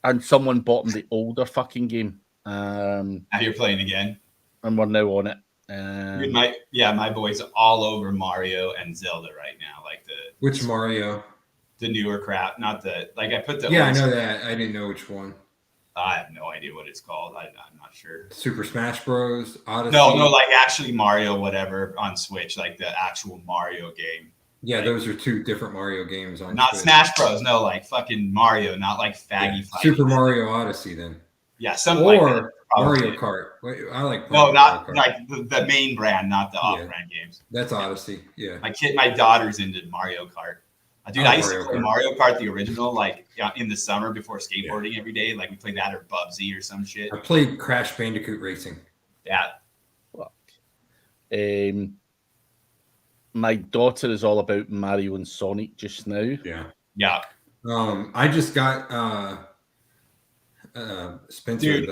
and someone bought him the older fucking game. Now you're playing again, and we're now on it. My boy's all over Mario and Zelda right now. Like which Mario? the newer crap, not the like I put the. Yeah, I know that. I didn't know which one. I have no idea what it's called. I'm not sure. Super Smash Bros. Odyssey. No, like actually Mario, whatever on Switch, like the actual Mario game. Yeah, like, those are two different Mario games on not Switch. Smash Bros. No, like fucking Mario, not like faggy. Yeah, Super Mario Odyssey, then. Yeah, something or like that, Mario Kart. Wait, I like. No, not Mario Kart. like the main brand, not the off-brand games. That's Odyssey. Yeah. My daughter's into Mario Kart. Dude, I used to play Mario Kart, the original, like in the summer before skateboarding every day. Like we played that or Bubsy or some shit. I played Crash Bandicoot Racing. Yeah. My daughter is all about Mario and Sonic just now. Yeah. Yeah. I just got Spencer. Dude,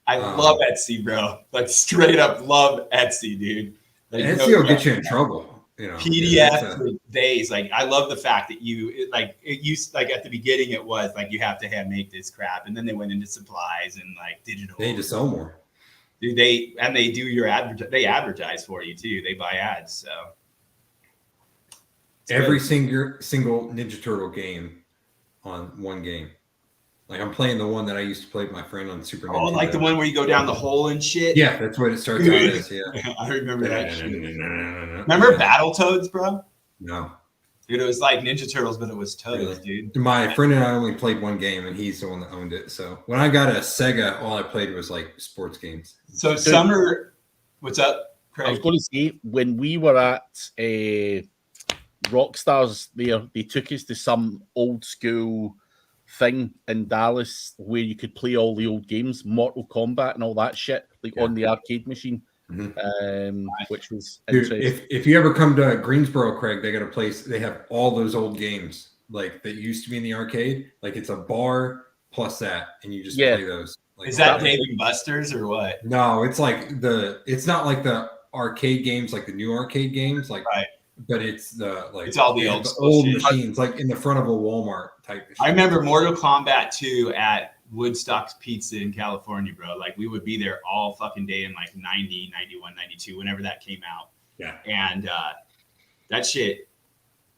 I love Etsy, bro. Like straight up love Etsy, dude. Like, Etsy will get you in trouble. You know, PDF for days. Like I love the fact that it used like at the beginning it was like you have to hand make this crap, and then they went into supplies and like digital. They need to sell more. Dude, they do your they advertise for you too. They buy ads. So every single Ninja Turtle game on one game. Like I'm playing the one that I used to play with my friend on Super Nintendo. Oh, like the one where you go down the hole and shit? Yeah, that's what it starts out as, yeah. I remember that shit. Remember Battletoads, bro? No. Dude, it was like Ninja Turtles, but it was Toads, dude. My friend and I only played one game, and he's the one that owned it. So when I got a Sega, all I played was like sports games. So summer, what's up, Craig? I was going to say, when we were at Rockstars there, they took us to some old school thing in Dallas where you could play all the old games, Mortal Kombat and all that shit, like on the arcade machine, which was interesting. If you ever come to Greensboro, Craig, they got a place. They have all those old games like that used to be in the arcade. Like it's a bar plus that, and you just play those. Like, is that Dave and Buster's or what? No, it's like it's not like the arcade games, like the new arcade games, like. Right. But it's it's all the old machines, like in the front of a Walmart type. I remember Mortal Kombat 2 at Woodstock's Pizza in California, bro. Like we would be there all fucking day in like 90, 91, 92, whenever that came out. Yeah. And that shit,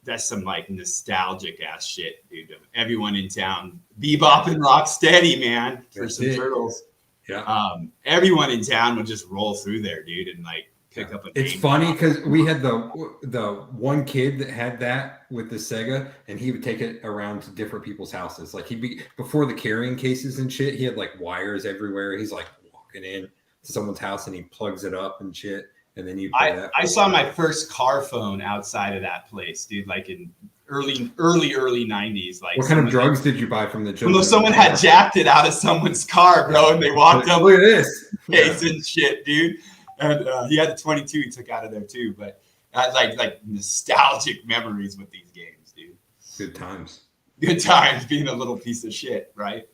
that's some like nostalgic ass shit, dude. Everyone in town, Bebop and Rocksteady, man, for some Turtles. Yeah. Everyone in town would just roll through there, dude, and like pick up a It's funny because we had the one kid that had that with the Sega, and he would take it around to different people's houses. Like he'd be before the carrying cases and shit. He had like wires everywhere. He's like walking in to someone's house and he plugs it up and shit. And then you play that. I saw my first car phone outside of that place, dude. Like in early 90s. Like what kind of drugs did you buy from the gym? Well, someone had jacked it out of someone's car, bro, and they walked up. Look at this case and shit, dude. And he had the 22 he took out of there too, but like nostalgic memories with these games, dude. Good times. Good times being a little piece of shit, right?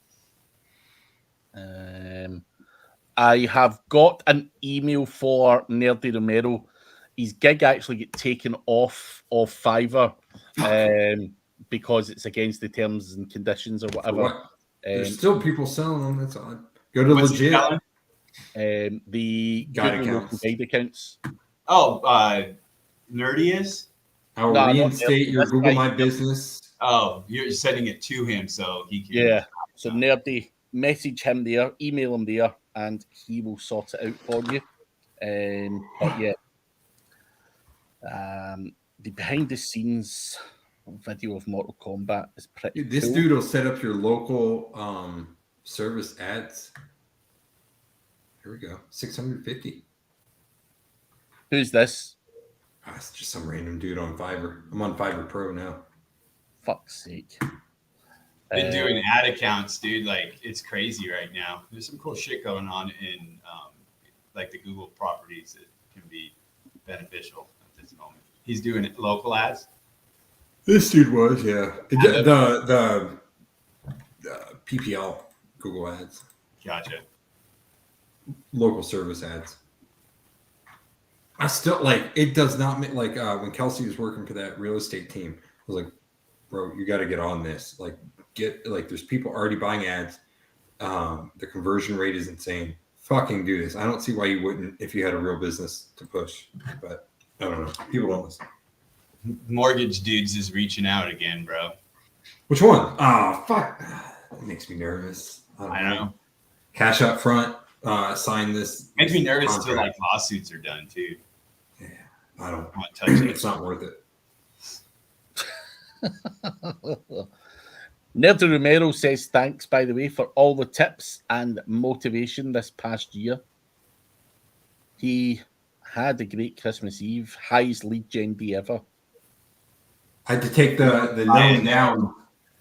I have got an email for Nerdy Romero. His gig actually get taken off of Fiverr because it's against the terms and conditions or whatever. What? There's still people selling them. That's odd. Go to legit. The Google guide accounts. Oh, Nerdy is? I'll reinstate your Google My Business. Oh, you're sending it to him so he can. Yeah. So Nerdy, message him there, email him there, and he will sort it out for you. But yeah, the behind the scenes video of Mortal Kombat is pretty. Dude, this cool. Dude will set up your local service ads. Here we go. 650. Who's this? Oh, it's just some random dude on Fiverr. I'm on Fiverr Pro now. Fuck's sake. Been doing ad accounts, dude. Like it's crazy right now. There's some cool shit going on in like the Google properties that can be beneficial at this moment. He's doing local ads. This dude was, yeah. The PPL Google ads. Gotcha. Local service ads. I still like it. Does not make like when Kelsey was working for that real estate team. I was like, bro, you got to get on this. Like, there's people already buying ads. The conversion rate is insane. Fucking do this. I don't see why you wouldn't if you had a real business to push. But I don't know. People don't listen. Mortgage Dudes is reaching out again, bro. Which one? Oh, fuck. That makes me nervous. I know. Cash up front. Sign this. Makes me nervous contract. till like lawsuits are done too. Yeah, I don't want to touch it. It's not worth it. Nerdy Romero says thanks, by the way, for all the tips and motivation this past year. He had a great Christmas Eve, highest lead gen day ever. I had to take the gnome down.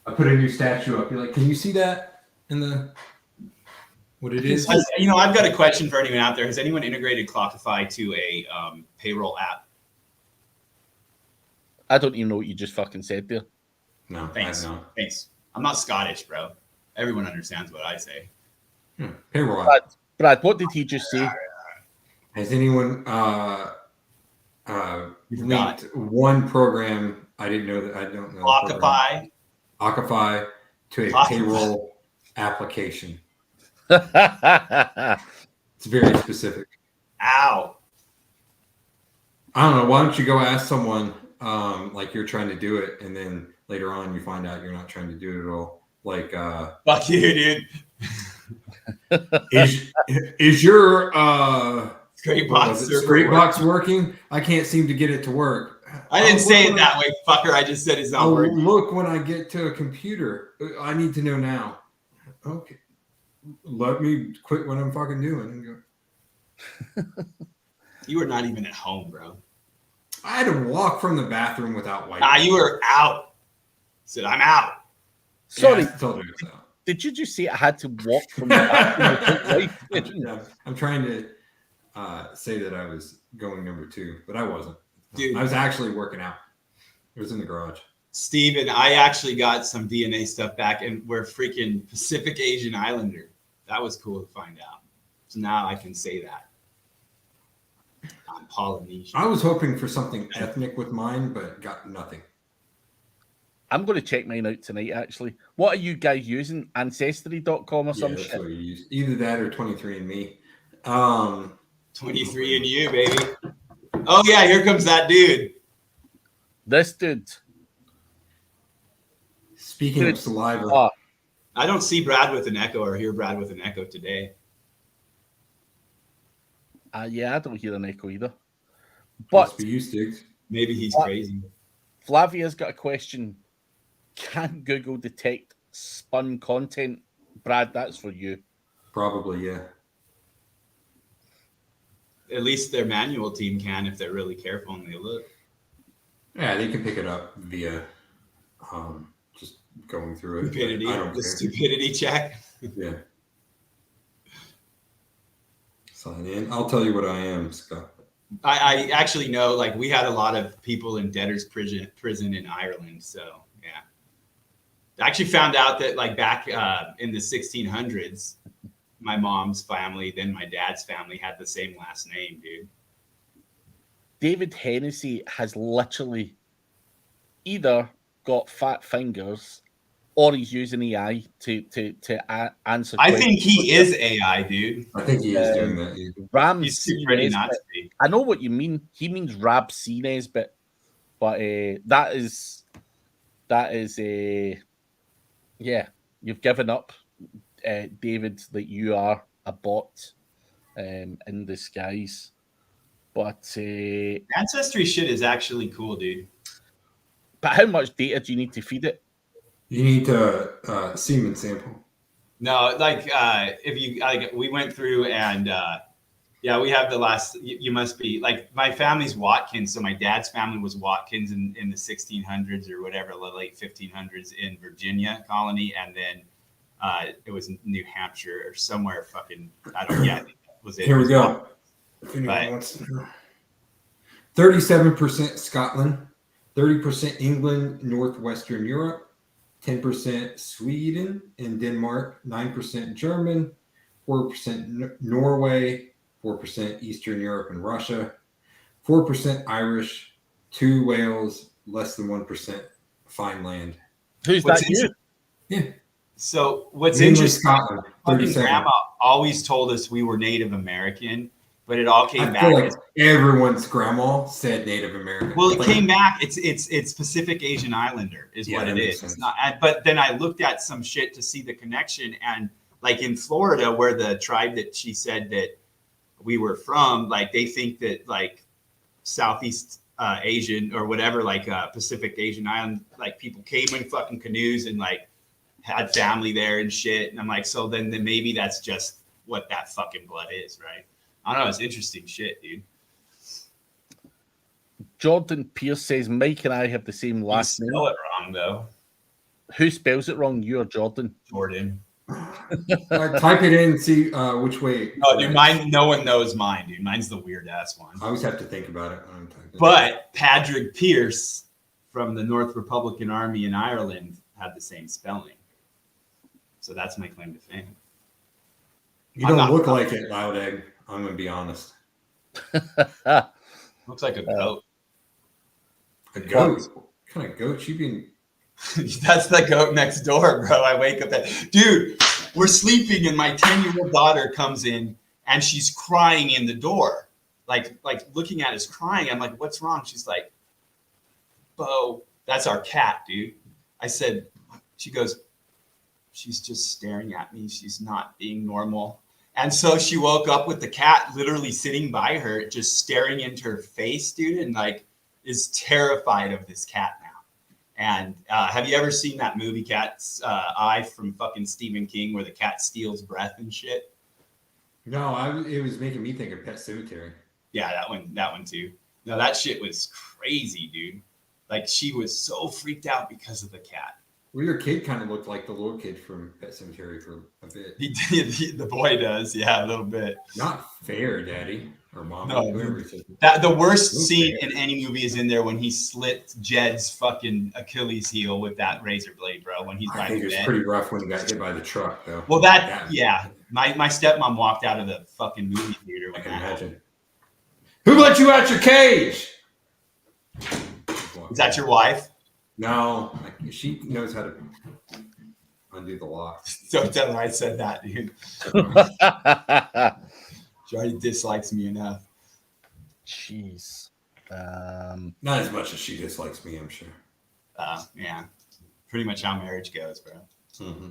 I put a new statue up. You're like, can you see that in the what it is? You know, I've got a question for anyone out there. Has anyone integrated Clockify to a payroll app? I don't even know what you just fucking said there. No, Thanks. I don't. Thanks. I'm not Scottish, bro. Everyone understands what I say. Payroll app. Brad, what did he just say? Has anyone linked one program? I didn't know that. I don't know. Clockify to a payroll application. It's very specific. Ow. I don't know. Why don't you go ask someone like you're trying to do it, and then later on you find out you're not trying to do it at all. Like, fuck you, dude. is your straight box working? I can't seem to get it to work. I didn't say it that way, fucker. I just said it's not working. Look, when I get to a computer, I need to know now. Okay, let me quit what I'm fucking doing and go. You were not even at home, bro. I had to walk from the bathroom without wiping. You were out. I said, I'm out. Sorry, Yeah, did you just say I had to walk from the bathroom? Yeah, I'm trying to say that I was going number 2, but I wasn't. Dude, I was actually working out. It was in the garage. Steven, I actually got some DNA stuff back, and we're freaking Pacific Asian Islander. That was cool to find out. So now I can say that. I'm Polynesian. I was hoping for something ethnic with mine, but got nothing. I'm going to check mine out tonight, actually. What are you guys using? Ancestry.com or some shit? That's what you use. Either that or 23andMe. 23andYou, baby. Oh, yeah, here comes that dude. This dude. Speaking of saliva. I don't see Brad with an echo or hear Brad with an echo today. Yeah, I don't hear an echo either. But you, Stiggs. Maybe he's crazy. Flavia's got a question. Can Google detect spun content? Brad, that's for you. Probably, yeah. At least their manual team can if they're really careful and they look. Yeah, they can pick it up via just going through it. Stupidity check. Yeah. Sign in. I'll tell you what I am, Scott. I actually know, like, we had a lot of people in debtor's prison in Ireland. So, yeah. I actually found out that, like, back in the 1600s, my mom's family, then my dad's family had the same last name, dude. David Hennessy has literally either got fat fingers or he's using AI to answer. I think he is AI, dude. I think he is doing that. Ram He's pretty nuts. I know what you mean. He means Rab Cines, but that is yeah. You've given up, David, that you are a bot in disguise. But Ancestry shit is actually cool, dude. But how much data do you need to feed it? You need to semen sample. No, like if you like, we went through and yeah, we have the last. You must be like, my family's Watkins, so my dad's family was Watkins in the 1600s or whatever, the late 1500s in Virginia colony, and then it was New Hampshire or somewhere. Fucking, I don't. Yeah, was it? Here we go. 37% Scotland, 30% England, Northwestern Europe, 10% Sweden and Denmark, 9% German, 4% Norway, 4% Eastern Europe and Russia, 4% Irish, 2 Wales, less than 1% Fineland. Who's that? You? Yeah. So what's Mainly interesting? Scotland, Fucking grandma always told us we were Native American, but it all came I back. feel like everyone's grandma said Native American. Well, it like, came back. It's Pacific Asian Islander is what it is. It's not. But then I looked at some shit to see the connection, and like in Florida, where the tribe that she said that we were from, like they think that like Southeast Asian or whatever, like Pacific Asian island, like people came in fucking canoes and like had family there and shit. And I'm like, so then maybe that's just what that fucking blood is, right? I don't know. It's interesting shit, dude. Jordan Pierce says Mike and I have the same last name. You spell it wrong though. Who spells it wrong? You or Jordan? Jordan. Type it in and see which way. No, dude, mine. No one knows mine, dude. Mine's the weird ass one. I always have to think about it when I'm typing. But Padraig Pearse from the North Republican Army in Ireland had the same spelling. So that's my claim to fame. You don't look like it, Loud Egg. I'm gonna be honest. Looks like a goat. A goat? What kind of goat? You being? That's the goat next door, bro. I wake up dude, we're sleeping and my 10-year-old daughter comes in and she's crying in the door. Like looking at us crying. I'm like, what's wrong? She's like, Bo, that's our cat, dude. I said, she goes, she's just staring at me. She's not being normal. And so she woke up with the cat literally sitting by her, just staring into her face, dude, and like is terrified of this cat now. And have you ever seen that movie Cat's Eye from fucking Stephen King where the cat steals breath and shit? No, it was making me think of Pet Sematary. Yeah, that one too. No, that shit was crazy, dude. Like she was so freaked out because of the cat. Well, your kid kind of looked like the little kid from Pet Sematary for a bit. He did. The boy does, yeah, a little bit. Not fair, Daddy or Mom. No, whoever that the worst scene in any movie is in there when he slit Jed's fucking Achilles heel with that razor blade, bro. When he's I think it was pretty rough when he got hit by the truck, though. Well, yeah. My stepmom walked out of the fucking movie theater. I can imagine. Who let you out your cage? Is that your wife? No, she knows how to undo the lock. Don't tell her I said that, dude. She already dislikes me enough. Jeez. Not as much as she dislikes me, I'm sure. Yeah. Pretty much how marriage goes, bro. Mm-hmm.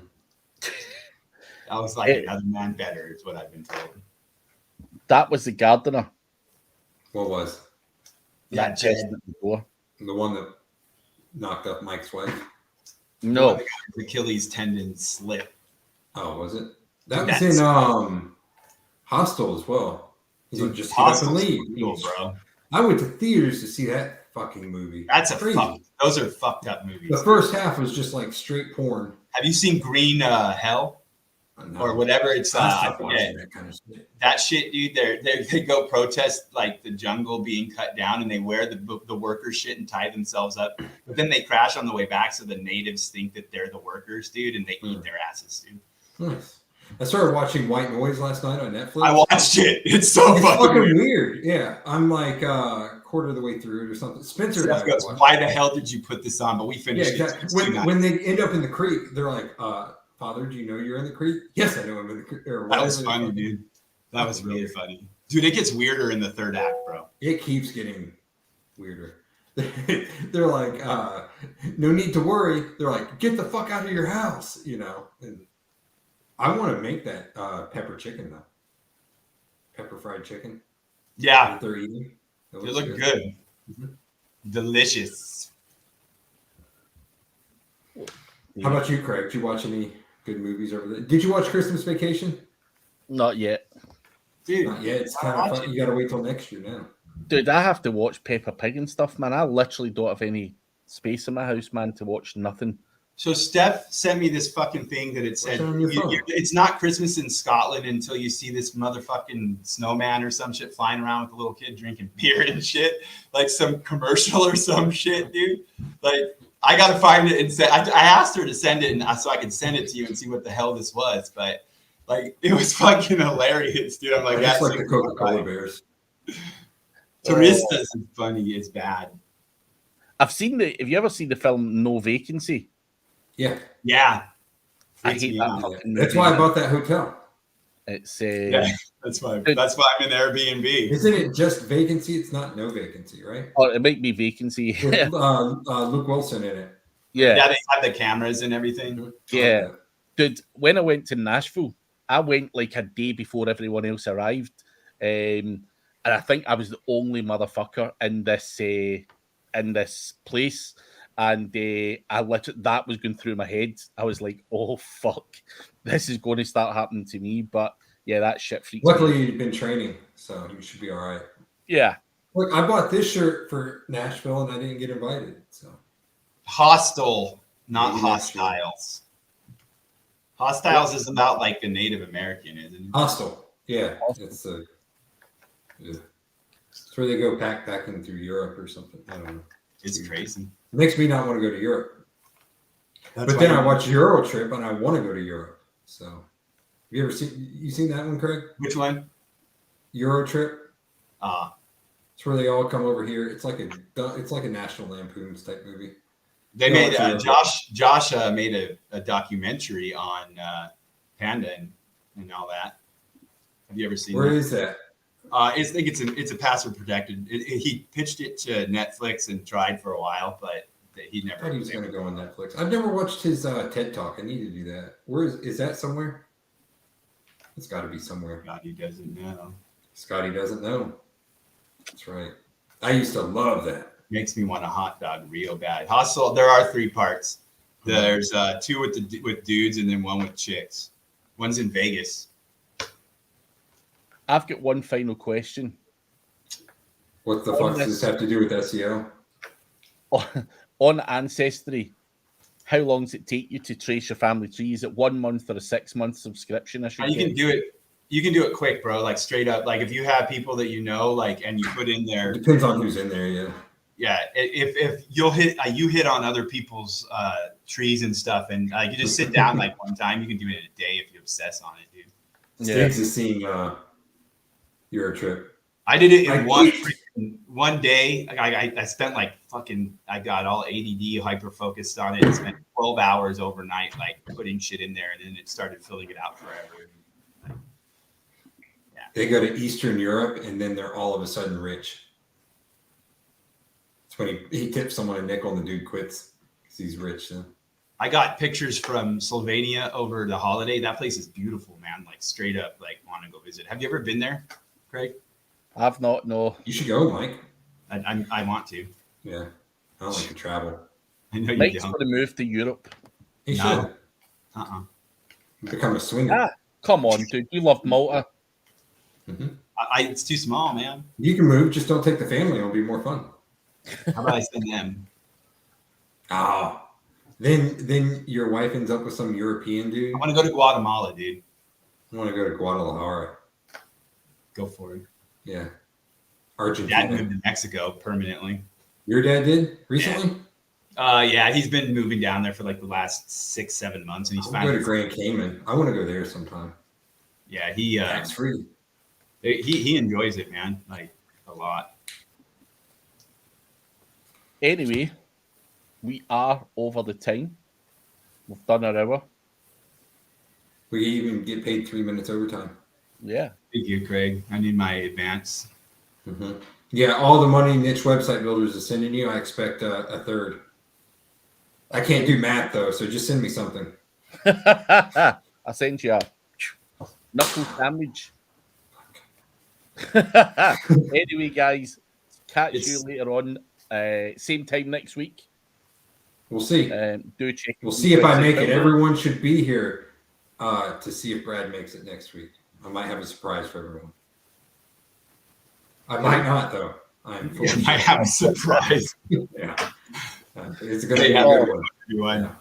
I was like another man better, is what I've been told. That was the gardener. What was? That chest at the door. The one that knocked up Mike's wife? No. The Achilles tendon slip. Oh, was it? That was in Hostel as well. He's like, just get up and leave. Brutal, bro. I went to theaters to see that fucking movie. That's crazy. Those are fucked up movies. The first half was just like straight porn. Have you seen Green Hell? No. Or whatever it's I forget. That kind of shit. That shit, dude. They go protest like the jungle being cut down, and they wear the worker shit and tie themselves up. But then they crash on the way back, so the natives think that they're the workers, dude, and they eat their asses, dude. Nice. I started watching White Noise last night on Netflix. I watched it. It's so fucking weird. Yeah, I'm like quarter of the way through it or something. Spencer goes, why the hell did you put this on? But we finished exactly. When they end up in the creek, they're like, Father, do you know you're in the creek? Yes, I know I'm in the creek. That was funny, dude. That was really funny. Dude, it gets weirder in the third act, bro. It keeps getting weirder. They're like, no need to worry. They're like, get the fuck out of your house, you know. And I want to make that pepper chicken, though. Pepper fried chicken. Yeah. That they're eating. They look good. Mm-hmm. Delicious. How about you, Craig? Did you watch any good movies over there? Did you watch Christmas Vacation? Not yet. Dude, not yet. It's kind of fun. You got to wait till next year now. Dude, I have to watch Peppa Pig and stuff, man. I literally don't have any space in my house, man, to watch nothing. So Steph sent me this fucking thing that it said, it's not Christmas in Scotland until you see this motherfucking snowman or some shit flying around with a little kid drinking beer and shit. Like some commercial or some shit, dude. Like, I got to find it and say, I asked her to send it so I could send it to you and see what the hell this was. But like, it was fucking hilarious, dude. I'm like, that's like the Coca-Cola Bears. Touristas is funny. It's bad. Have you ever seen the film No Vacancy? Yeah. Yeah. I hate that. That's why I bought that hotel. It's that's why I'm in Airbnb. Isn't it just vacancy? It's not no vacancy, right? Oh, it might be vacancy. With Luke Wilson in it. Yeah, they have the cameras and everything. Yeah. Dude, when I went to Nashville, I went like a day before everyone else arrived. And I think I was the only motherfucker in this place. And that was going through my head. I was like, oh, fuck. This is going to start happening to me. But yeah, that shit freaks me out. Luckily, you've been training, so you should be all right. Yeah. Look, I bought this shirt for Nashville, and I didn't get invited. So Hostile, not Maybe hostiles. Hostiles is about like the Native American, isn't it? hostile, yeah. It's where they go back in through Europe or something. I don't know. It's crazy. It makes me not want to go to Europe. That's But then I watch Euro Trip, and I want to go to Europe. So, have you ever seen that one, Craig? Which one? Euro Trip. Ah, It's where they all come over here. It's like a National Lampoon's type movie. they made Josh made a documentary on Panda and all that. Have you ever seen? Where that? is that? I think it's a password protected. He pitched it to Netflix and tried for a while, but he I never. thought he was going to go on Netflix. I've never watched his TED Talk. I need to do that. Where is that somewhere? It's got to be somewhere. God, he doesn't know. Scotty doesn't know. That's right. I used to love that. Makes me want a hot dog real bad. Hostel. There are 3 parts. There's 2 with dudes and then 1 with chicks. One's in Vegas. I've got one final question. What the fuck does this have to do with SEO? On Ancestry, how long does it take you to trace your family tree? Is it 1 month or a 6-month subscription? You can do it. You can do it quick, bro. Like straight up. Like if you have people that you know, like, and you put in there. It depends on who's in there, yeah. Yeah, if you'll hit on other people's trees and stuff, and you just sit down like one time, you can do it in a day if you obsess on it, dude. Stiggs is seeing Euro Trip. I did it in one day. I spent like I got all ADD hyper focused on it. And spent 12 hours overnight, like putting shit in there, and then it started filling it out forever. Yeah. They go to Eastern Europe, and then they're all of a sudden rich. It's when he tips someone a nickel, and the dude quits because he's rich. So. I got pictures from Slovenia over the holiday. That place is beautiful, man. Like straight up, like want to go visit. Have you ever been there, Craig? I've not, no. You should go, Mike. I want to. Yeah. I don't like to travel. I know you Mike's don't. going to move to Europe. He No. should. Become a swinger. Ah, come on, dude. You love Malta. Mm-hmm. It's too small, man. You can move, just don't take the family. It'll be more fun. How about I send them? Ah. Then your wife ends up with some European dude. I want to go to Guatemala, dude. I want to go to Guadalajara. Go for it. Yeah. Dad Argentina. moved to Mexico permanently. Your dad did recently? Yeah, he's been moving down there for like the last 6-7 months, and he's I'll finally go to Grand Cayman. I want to go there sometime. Yeah, he Tax free. he enjoys it, man, like a lot. Anyway, we are over the time. We've done our hour. We even get paid 3 minutes overtime. Yeah. Thank you, Craig. I need my advance. Mm-hmm. Yeah, all the money Niche Website Builders is sending you, I expect a third. I can't do math though, so just send me something. I sent you a knuckle sandwich. Anyway, guys, catch you later on. Same time next week. We'll see. Do check. We'll see if I make it. Everyone should be here to see if Brad makes it next week. I might have a surprise for everyone. I might not, though. I'm I have a surprise. Yeah. It's going to be a good one. Yeah.